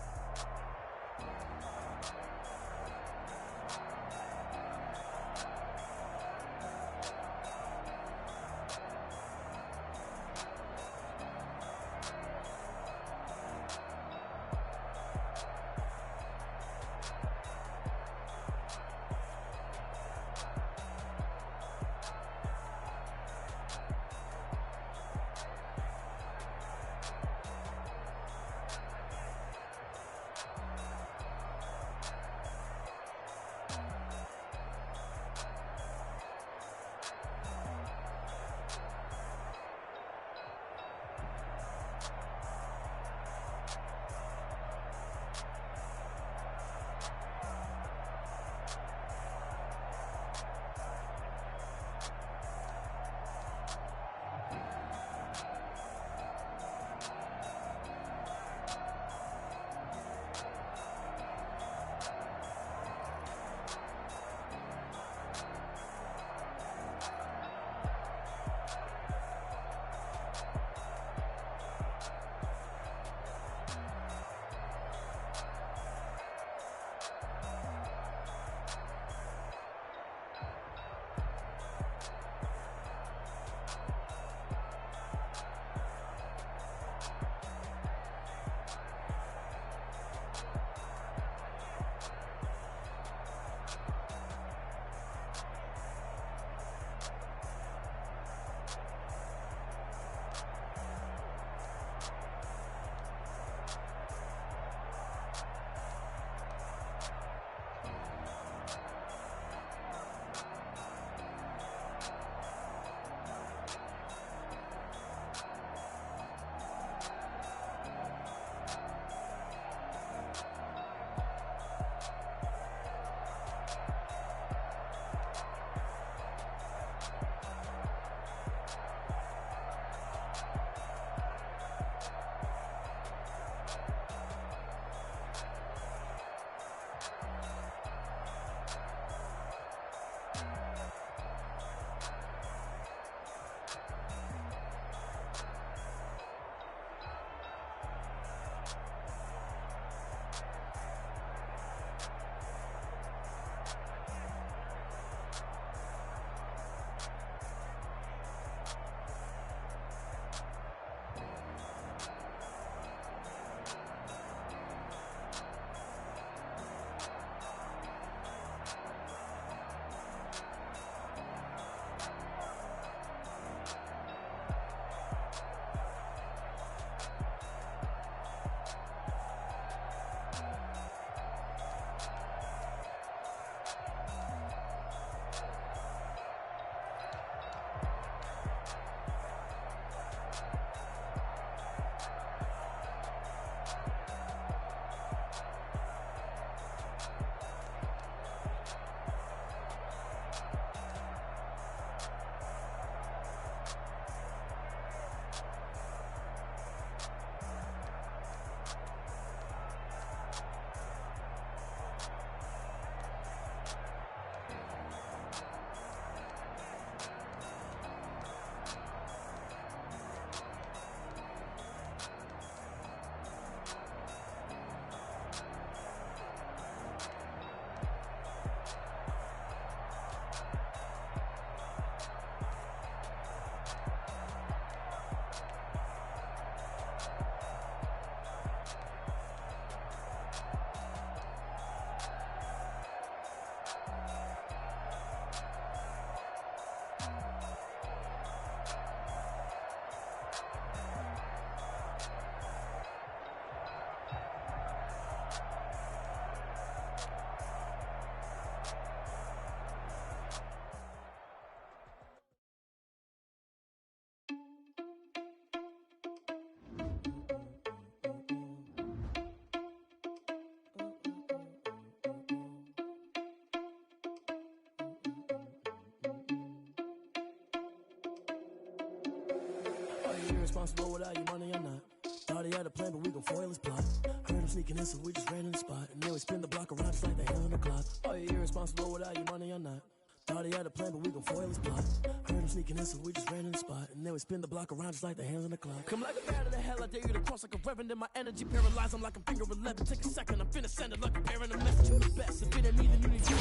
you irresponsible without your money or not? Thought he had a plan, but we gon' foil his plot. Heard him sneaking in, so we just ran in the spot. And then we spin the block around just like the hand on the clock. Are you irresponsible without your money or not? Thought he had a plan, but we gon' foil his plot. Heard him sneaking in, so we just ran in the spot. And then we spin the block around just like the hands on the clock. Come like a bat of the hell, I dare you to cross like a reverend. In my energy paralyzed, I'm like a finger 11. Take a second, I'm finna send it like a parent a message. You the best, if it ain't me, then you need you.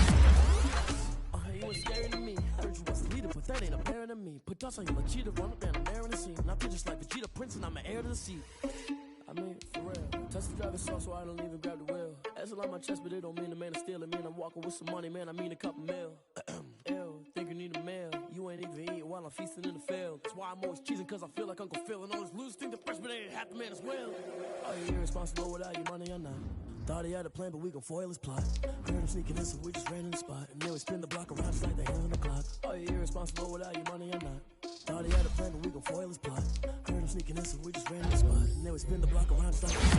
You was scary to me. Heard you was the leader, but that ain't apparent to me. Put dust on you like cheetah, run up down there in the scene. I feel just like Vegeta Prince, and I'm an heir to the seat. I mean, for real. Touch the driver's sauce, so I don't even grab the wheel. That's on my chest, but it don't mean the man is stealing. Man, I'm walking with some money, man, I mean a couple mil. Ew, think you need a meal. You ain't even eating while I'm feasting in the field. That's why I'm always cheesing, cause I feel like Uncle Phil. And all those losers think the freshman ain't half the man as well. Are you irresponsible without your money or not? Thought he had a plan, but we gon' foil his plot. Heard him sneaking in, so we just ran in the spot. And then we spin the block around just like the hands on the clock. Are you irresponsible without your money or not? Thought he had a plan, but we gon' foil his plot. Heard him sneaking in, so we just ran in the spot. And then we spin the block around just like the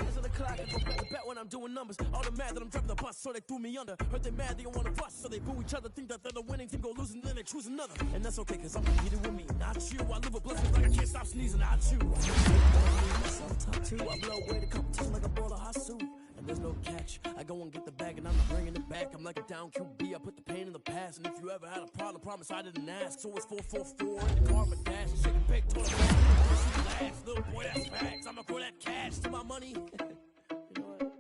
hands on the clock. I go back to bet when I'm doing numbers. All the mad that I'm driving the bus, so they threw me under. Heard they mad, they don't wanna bust, so they boo each other. Think that they're the winning team, go losing, then they choose another. And that's okay, cause I'm competing with me, not you. I live with blessings like I can't stop sneezing, not you. Top two, I blow away the competition like I bought a hot suit. And there's no catch. I go and get the bag and I'm not bringing it back. I'm like a down QB, I put the pain in the past. And if you ever had a problem, promise I didn't ask. So it's 444 in the car with dash. Shake a big toilet. This is last, little boy, that's facts. I'ma grow that cash to my money. You know what?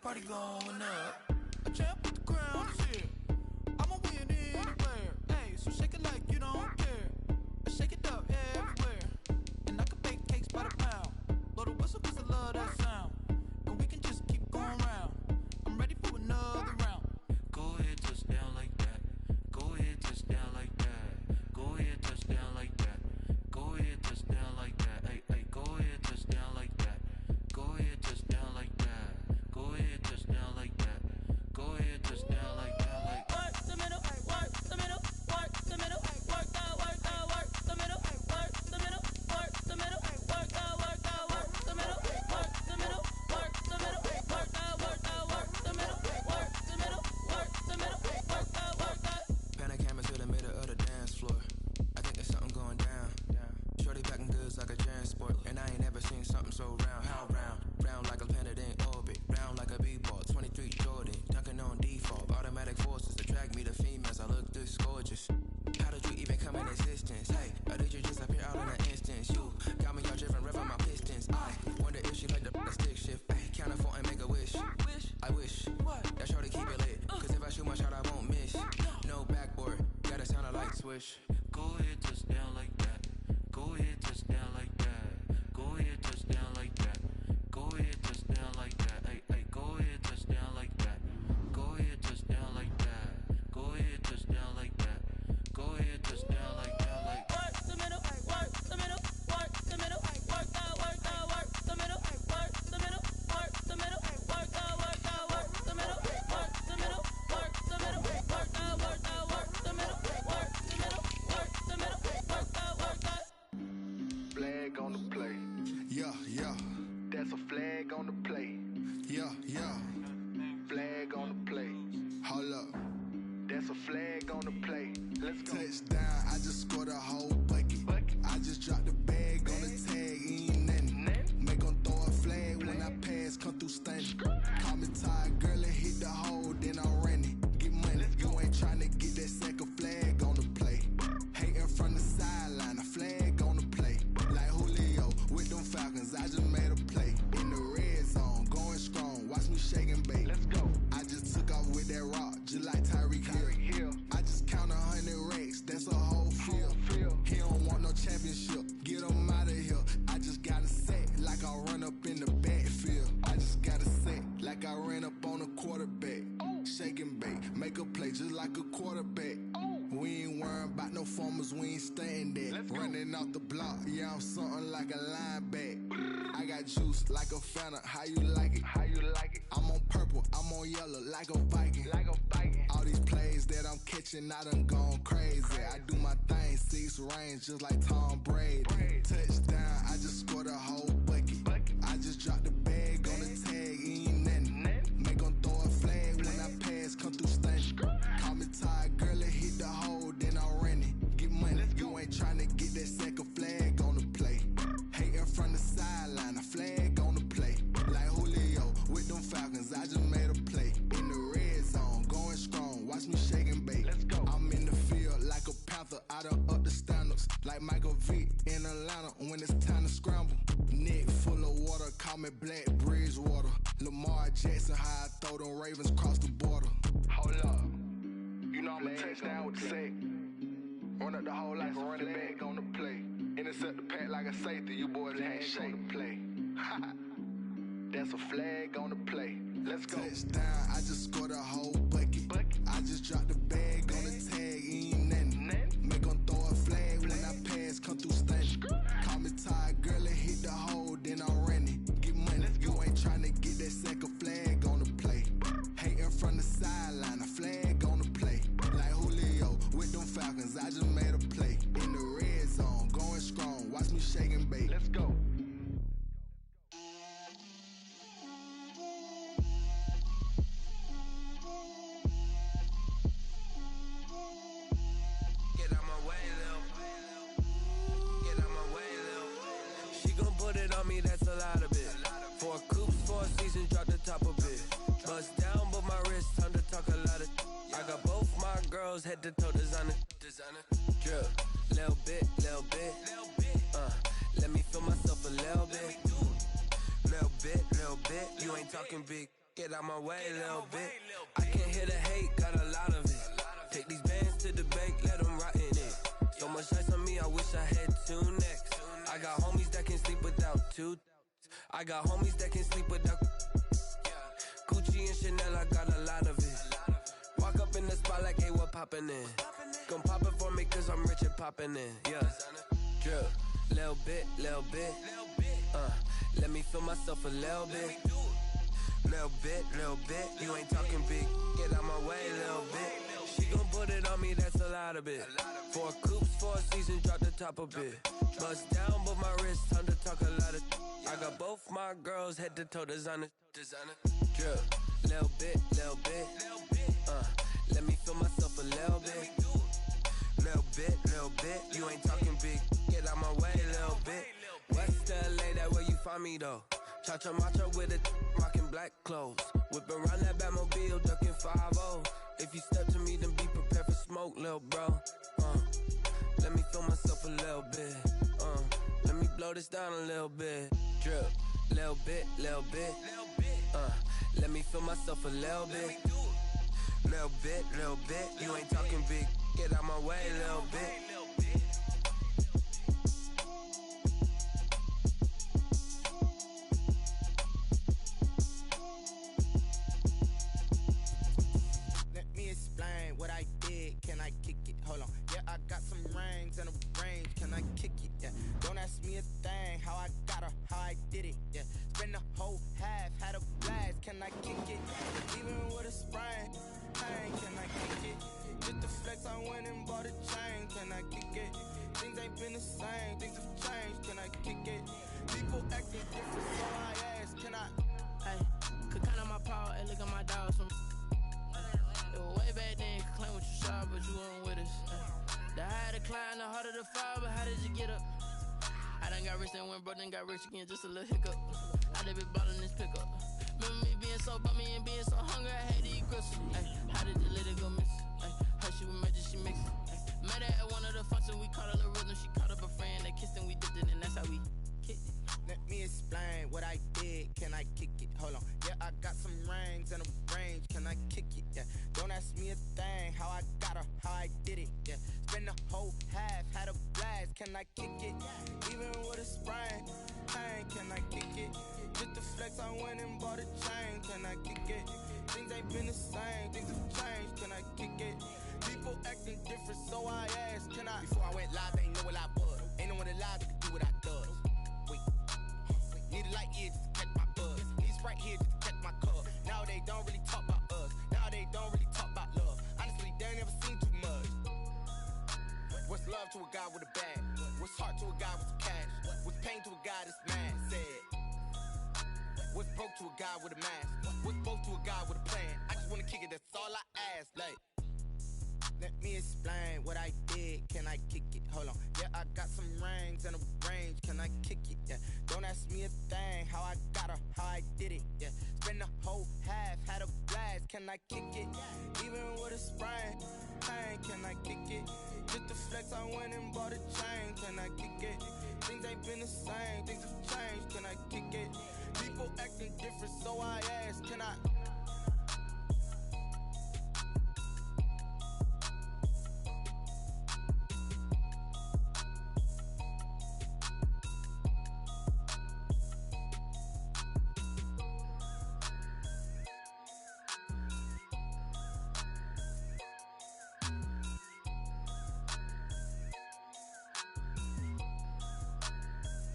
party going up. A champ with the crown is here. I'ma win anywhere. Hey, so shake it like you don't care. I shake it up everywhere. And I can bake cakes by the pound. Blow the whistle cause I love that sound. And we can just keep going round. I'm ready for another round. Go ahead, touch down like that. Go ahead, touch down like that. Go ahead, touch down like that. Go ahead, touch down like that. Hey, hey, go ahead, touch down like that. Go ahead, touch down like that. Go ahead, touch down like that. Go ahead. swish. Go ahead, touchdown like that. Go ahead, touchdown like that. Go ahead, touchdown like that. Go ahead, touchdown like that. Ay, ay, go ahead, touchdown like that. Go ahead, touchdown like that. Go ahead, touchdown like that. Go ahead, touchdown like that. Like work the middle, work the middle, work the middle, work the middle, work the middle, work the middle, work the middle, work the middle, work the middle, work the middle, work the middle, work the middle, work the middle, work the Flag on the play. Yeah, yeah. That's a flag on the play. Yeah, yeah. Flag on the play. Hold up. That's a flag on the play. Let's go. Touchdown, I just scored a whole bucket. I just dropped the bag on the tag, ain't nothing. Make 'em throw a flag when I pass, come through stunning. Call me tired, girl, and hit the hole, then I'm running. Get money, you ain't tryna get that second flag on the play. Hating from the sideline, a flag on the play. Like Julio with them Falcons, I just made a play. In the red zone, going strong, watch me shake and bake. Let's go. I just took off with that rock, just like Tyreek Hill. I just count 100 racks, that's a whole field. He don't want no championship, get him out of here. I just got a set, like I run up in the backfield. I just got a set, like I ran up on a quarterback. Shake and bake, make a play just like a quarterback. We ain't worrying about no formers, we ain't staying there. Running off the block, yeah, I'm something like a linebacker. I got juice like a Fanta, how you like it? How you like it? I'm on purple, I'm on yellow, like a Viking. Like a Viking. All these plays that I'm catching, I done gone crazy. I do my thing, 6 range, just like Tom Brady. Touchdown, I just scored a whole bucket. I just dropped the bag on the tag, ain't nothing. Make 'em throw a flag when I pass, come through stunning. Call me tired, girl, and hit the hole, then I'm running. Get money, you ain't tryna get that second flag on the play. Hating from the sideline, a flag on the play. Like Julio with them Falcons, I just made a play. In the red zone, going strong, watch me shake and bake. Let's go. I'm in the field like a panther, I done up the standards. Like Michael Vick in Atlanta when it's time to scramble. Neck full of water, call me Black Bridgewater. Lamar Jackson, how I throw them Ravens cross the border. Hold up. You know I'm a touchdown with the sack. Run up the hole like a running back on the play. Intercept the pack like a safety. You boys can't shake the play. That's a flag on the play. Let's go. Touchdown, I just scored a whole bucket. I just dropped the bag on the tag, ain't nothing. Make 'em throw a flag when I pass, come through stunning. Call me tired, girl, and hit the hole, then I'm running. Get money, you ain't tryna get that second flag on the play. Hating from the sideline, a flag on the play. Like Julio with them Falcons, I just made a play. In the red zone, going strong, watch me shake and bake. Let's go. Get out my way, Lil. Get out my way, Lil. She gon' put it on me, that's a lot of it. 4 coops, 4 seasons, drop the top of it. Bust down, but my wrist, time to talk a lot of. I got both my girls, head to toe designer. Drip, little bit, little bit. Let me feel myself a little bit. Little bit. You ain't talking big. Get out my way, little bit. I can't hear the hate, got a lot of it. Take these bands to the bank, let them rot in it. So much ice on me, I wish I had 2 necks. I got homies that can sleep without 2. I got homies that can sleep without. Gucci and Chanel, I got a lot of it. Walk up in the spot like, hey, what poppin' in? Gon' pop it for me, cause I'm rich and poppin' in. Yeah. Drip, little bit. Let me feel myself a little bit. Little bit. You ain't talking big. Get out my way, little bit. She gon' put it on me, that's a lot of it. 4 coops, 4 seasons, drop the top of it. Bust down, but my wrist, time to talk a lot of. I got both my girls, head to toe designer. Drip, little bit. Let me feel myself a little bit. Little bit. You ain't talking big. Get out my way, little bit. West LA, that where you find me though. Cha-cha matcha with it, rockin' black clothes. Whip around that Batmobile, ducking 5-0. If you step to me, then be prepared for smoke, lil' bro. Let me feel myself a little bit. Let me blow this down a little bit. Drip, little bit. Let me feel myself a little bit. Little bit. You ain't talking big. get out my way, little bit. Let me explain what I did. Can I kick it? Hold on. Yeah, I got some rings and a range. Can I kick it? Yeah. Don't ask me a thing. How I got her, how I did it. Yeah. Spend the whole half, had a blast. Can I kick it? Even with a sprain. Hey, can I kick it? Just the flex, I went and bought a chain. Can I kick it? Things ain't been the same. Things have changed. Can I kick it? People acting different, so I ask. Can I? Hey, could count on my power and look at my dogs from. It was way back then, could claim what you saw, but you weren't with us. The higher the climb, the harder the fall, but how did you get up? I done got rich and went broke, then got rich again, just a little hiccup. I done been ballin' this pickup. Remember me being so bummy and being so hungry, I had to eat gristle. Ay, how did you let it go miss? Ay, how she was magic, she mixed. Met her at one of the functions, we caught her little rhythm, she caught up a friend, they kissed and we dipped it, and that's how we kicked it. Let me explain what I did. Can I kick it? Hold on. Yeah, I got some rings and a range. Can I kick it? Yeah. Don't ask me a thing. How I got her, how I did it. Yeah. Spend the whole half, had a blast. Can I kick it? Even with a sprain. Hey, can I kick it? Just the flex, I went and bought a chain. Can I kick it? Things ain't been the same. Things have changed. Can I kick it? People acting different, so I asked. Can I? Before I went live, they ain't know what I was. Ain't no one alive that could do what I does. Need a light here just to catch my buzz. Need Sprite here just to catch my cup. Now they don't really talk about us. Now they don't really talk about love. Honestly, they ain't never seen too much. What's love to a guy with a bag? What's heart to a guy with some cash? What's pain to a guy that's mad? Said. What's broke to a guy with a mask? What's both to a guy with a plan? I just wanna kick it, that's all I ask. Like, let me explain what I did. Can I kick it? Hold on. Yeah, I got some rings and a range. Can I kick it? Yeah. Don't ask me a thing. How I got her, how I did it. Yeah. Spend the whole half, had a blast. Can I kick it? Even with a sprain. Hey, can I kick it? Just the flex, I went and bought a chain. Can I kick it? Things ain't been the same. Things have changed. Can I kick it? People acting different, so I ask. Can I?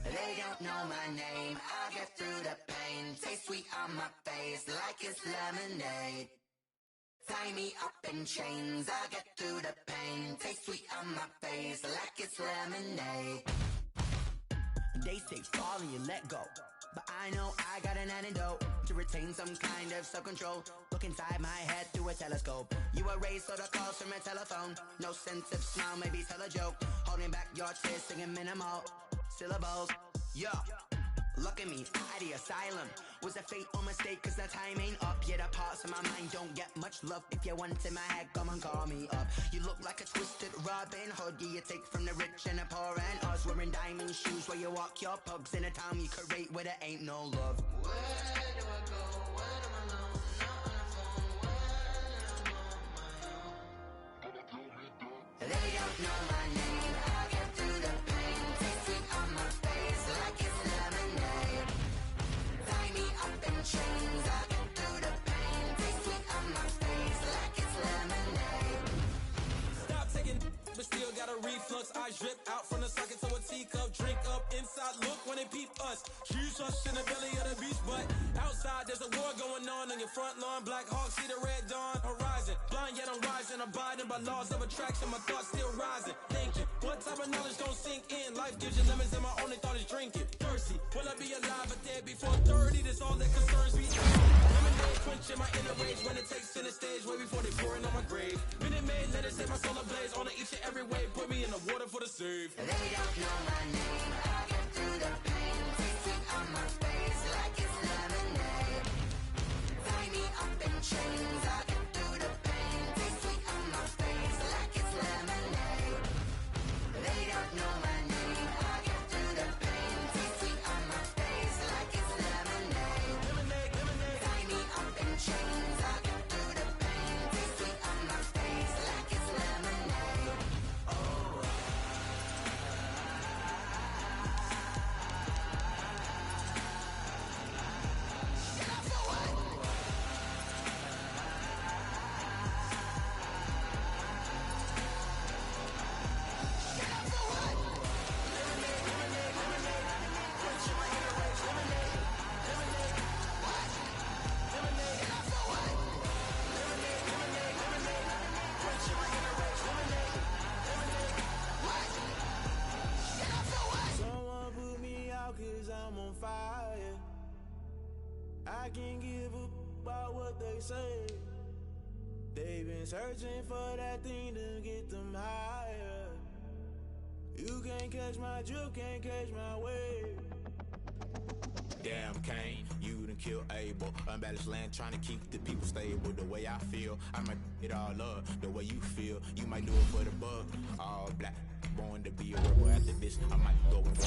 They don't know my name, I get through the pain. Taste sweet on my face like it's lemonade. Tie me up in chains, I get through the pain. Taste sweet on my face like it's lemonade. They say fall and you let go, but I know I got an antidote to retain some kind of self-control. Look inside my head through a telescope. You erase all the calls from a telephone. No sense of smile, maybe tell a joke. Holding back your tears, singing minimal syllables. Yeah, look at me, at the asylum. Was a fate or mistake, cause the time ain't up. Yeah, the parts of my mind don't get much love. If you want in my head, come and call me up. You look like a twisted Robin Hood. Yeah, you take from the rich and the poor and us. Wearing diamond shoes where you walk your pugs in a town you create where there ain't no love. Where do I go? When am I alone? Not on the phone. When I'm on my own. They don't know my name. I get through the pain. Taste sweet on my face like it's lemonade. Tie me up in chains. I get through the pain. Taste sweet on my face like it's lemonade. Stop taking, but still got a reflux. Eyes drip out from the socket to a teacup. Drink up inside, look when they peep us. Huge us in the belly of the beach, but outside there's a war going on your front lawn. Black Hawk, see the red dawn horizon. Blind yet I'm rising, abiding by laws of attraction. My thoughts still rising. Thinking, what type of knowledge don't sink in? Life gives you lemons and my only thought is drinking. Thirsty, will I be alive or dead before 30? That's all that concerns me. Lemonade quenching my inner rage when it takes center stage. Way before they pouring on my grave. Minute Maid, let it set my soul ablaze. On each and every wave, put me in the water for the save. They don't know my name. I get through the pain. Taste sweet on my face like it's lemonade. Tie me up in chains. I get through the pain. Taste sweet on my face like it's lemonade. They don't know my name. I get through the pain. Taste sweet on my face like it's lemonade. Tie me up in chains. I get through the pain. Taste sweet on my face like it's lemonade. I can't give a about what they say. They've been searching for that thing to get them higher. You can't catch my drift, can't catch my wave. Damn, Kane, you done killed Abel. Unbalanced land, trying to keep the people stable. The way I feel, I might it all up. The way you feel, you might do it for the bug. All black, born to be a rebel. After this, I might go and go.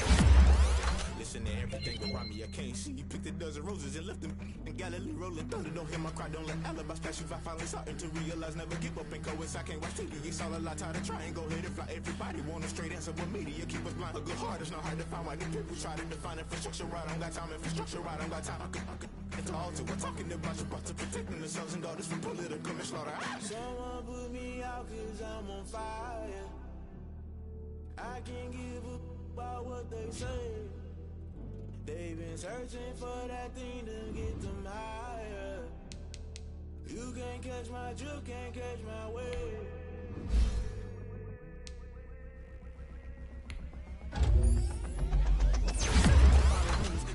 Listen to everything around me, I can't see. You picked a dozen roses and left them in Galilee rolling thunder. Don't hear my cry, don't let alibis pass you. I finally starting to realize, never give up and coincide. I can't watch TV, it's all a lot. Tired of trying, go ahead and fly. Everybody want a straight answer, but media keep us blind. A good heart is not hard to find. Why the people try to define infrastructure right? I don't got time, infrastructure right? I don't got time. I could it's all to we're talking about your to protecting the sons and daughters from political manslaughter. Someone put me out cause I'm on fire. I can't give a about what they say. They've been searching for that thing to get them higher. You can't catch my drift, can't catch my wave.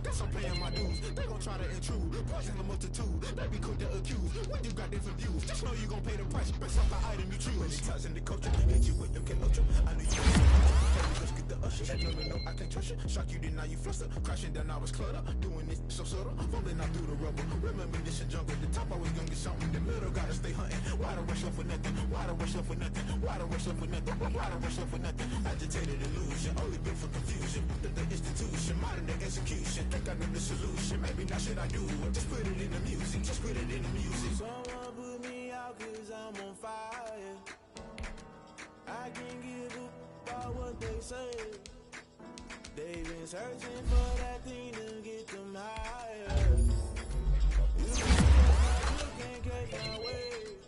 Guess I'm paying my dues. They gon' try to intrude. Poison the multitude. They be quick to accuse. When you got different views, just know you gon' pay the price based off the item you choose. When ties in the culture, hit you with them K-Ultra. I knew you let's get the usher. No, I can't trust you. Shock you, then now you fluster. Crashing down, I was clutter. Doing this so subtle. Falling out through the rubble. Remember this and jungle. The top always gonna get something. The middle gotta stay hunting. Why the rush left for nothing? Why the rush left for nothing? Why the rush left for nothing? Why the rush left for nothing? Agitated illusion. Only built for confusion. The institution. Modern day execution. Think I know the solution. Maybe not should I do it? Just put it in the music. Just put it in the music. Someone put me out cause I'm on fire. I can't give a about what they say. They've been searching for that thing to get them higher. You can't catch my wave.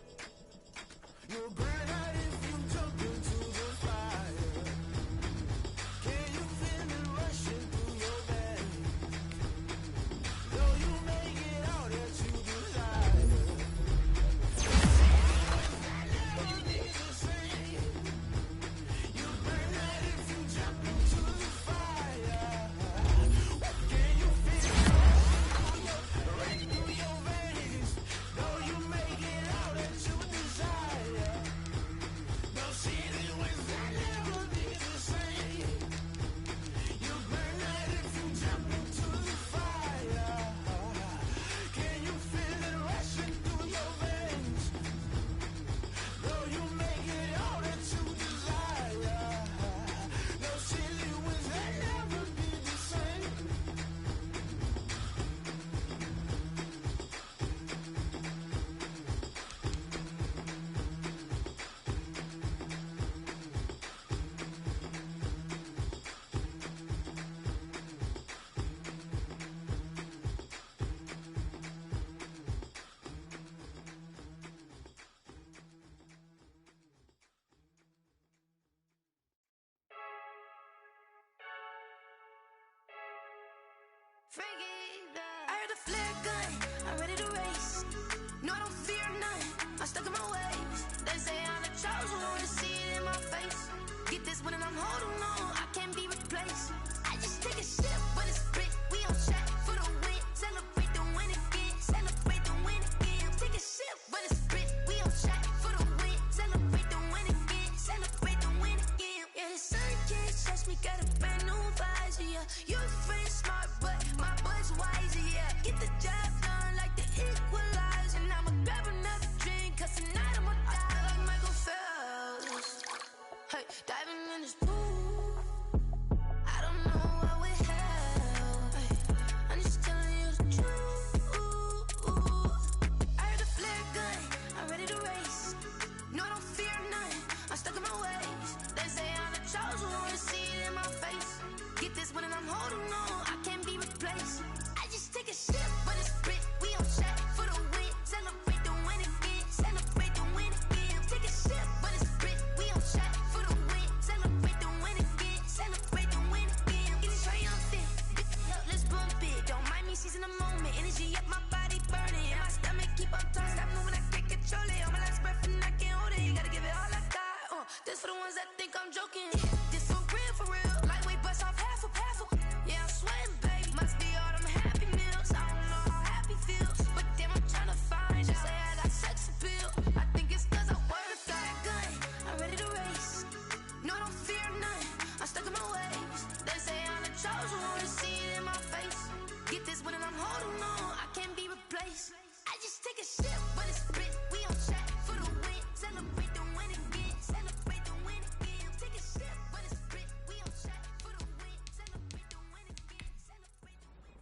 You'll burn out if you jump into the fire. Can you feel it rushing through your veins? Though you make it out that you desire. You burn out if you jump into the fire. Can you feel it rushing through your veins? Though you make it out that you desire. No city was never be the same. You burn out if you jump into the fire. Can you feel it rushing through your veins? Though you make it all that you desire. No city was never be the same. I heard the flare gun, I'm ready to race. No, I don't fear none, I'm stuck in my ways. They say I'm the chosen one, to see it in my face. Get this one and I'm holding on, I can't be replaced. I just take a sip, but it's split, we on track for the win. Celebrate the win again, celebrate the win again. Take a sip, but it's split, we on track for the win. Celebrate the win again, celebrate the win again. Yeah, the sun can't touch me, got a brand new visor, yeah. You're friend smart, but my bud's wiser, yeah. Get the job done like the equalizer. And I'ma grab another drink, cause tonight I'ma die like Michael Phelps. Hey, diving in this pool, I don't know what would help. Hey, I'm just telling you the truth. I heard the flare gun, I'm ready to race. No, I don't fear none, I'm stuck in my ways. They say I'm the chosen one, to see it in my face. Get this one and I'm holding on, I can't be replaced. I just take a sip, but it's split, we on track for the win. Celebrate the win again, celebrate the win again. Take a sip, but it's split, we on track for the win. Celebrate the win I'm stuck in my ways. They say I'm the chosen one, see it in my face. Get this one and I'm holding on, I can't be replaced. I just take a sip, but it's split. We on track for the win. Celebrate the win again. Celebrate the win again. Take a sip, but it's split. We on track for the win. Celebrate the win again. Celebrate the win again.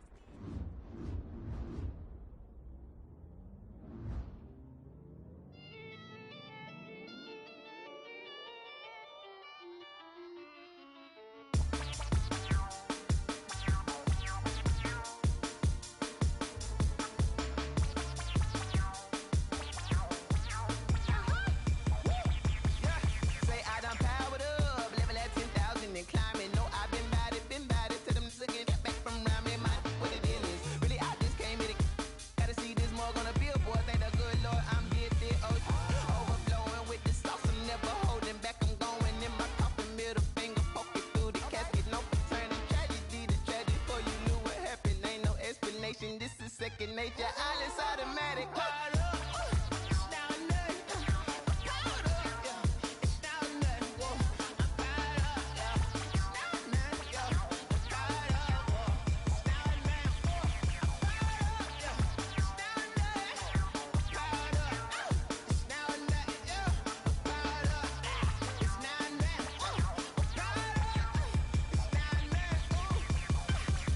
Say I done powered up, level at 10,000 and climbing. No, I've been bad it to them looking back from around me. My what it is, really I just came in. Gotta see this more on a billboard. Thank the good Lord I'm gifted. Oh, overflowing with the sauce. I'm never holding back. I'm going in my coffin, middle finger poking through the casket. No turning tragedy to tragedy. For you knew what happened, ain't no explanation. This is second nature. All is automatic. Caught up.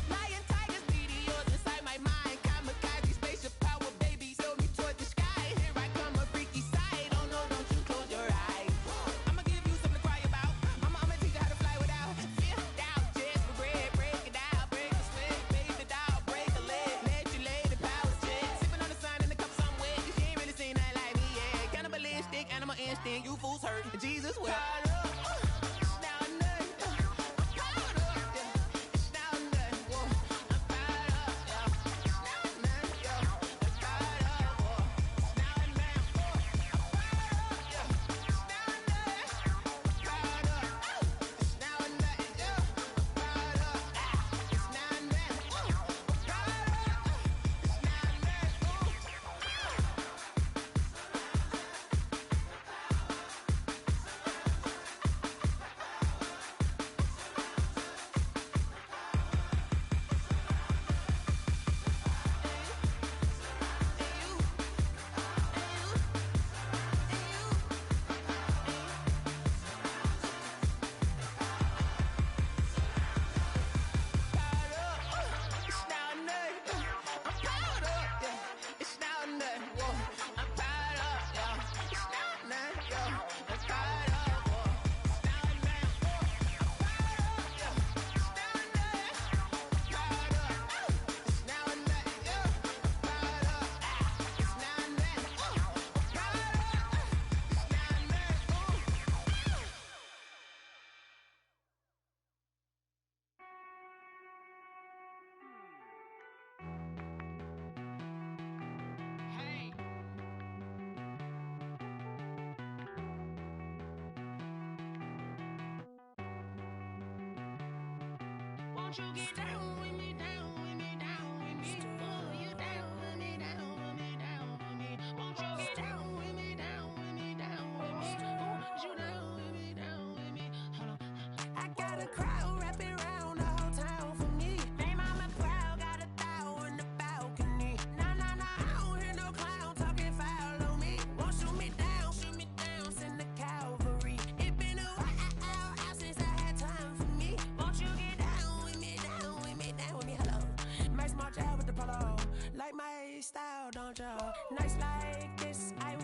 Lion, tigers, meteors inside my mind. Kamikaze, spaceship power, baby, sold me toward the sky. Here I come, a freaky side. Oh no, don't you close your eyes. I'ma give you something to cry about. I'ma teach you how to fly without fear, doubt, just regret. Break it out, break a sweat, baby, the doll, break a leg. Let you lay the power check. Sipping on the sun in the cup somewhere. You ain't really seen nothing like me, yeah. Cannibalistic, animal instinct, you fools hurt. Jesus will. Won't you get down with me, down with me, down with me? Oh, you down with me, down with me, down with me. Won't you get down with me, down with me, down with me? Oh, you down with me, down with me? Hold on. I got a crowd wrapping around the whole town for me. They mama proud, got a thou in the balcony. Nah, nah, nah, I don't hear no clown talking foul on me. Won't shoot me down, send the cavalry. It been a while since I had time for me. Won't you get down with me, down with me, down with me? Hello. Max March out with the polo. Like my style, don't you? Nights like this, I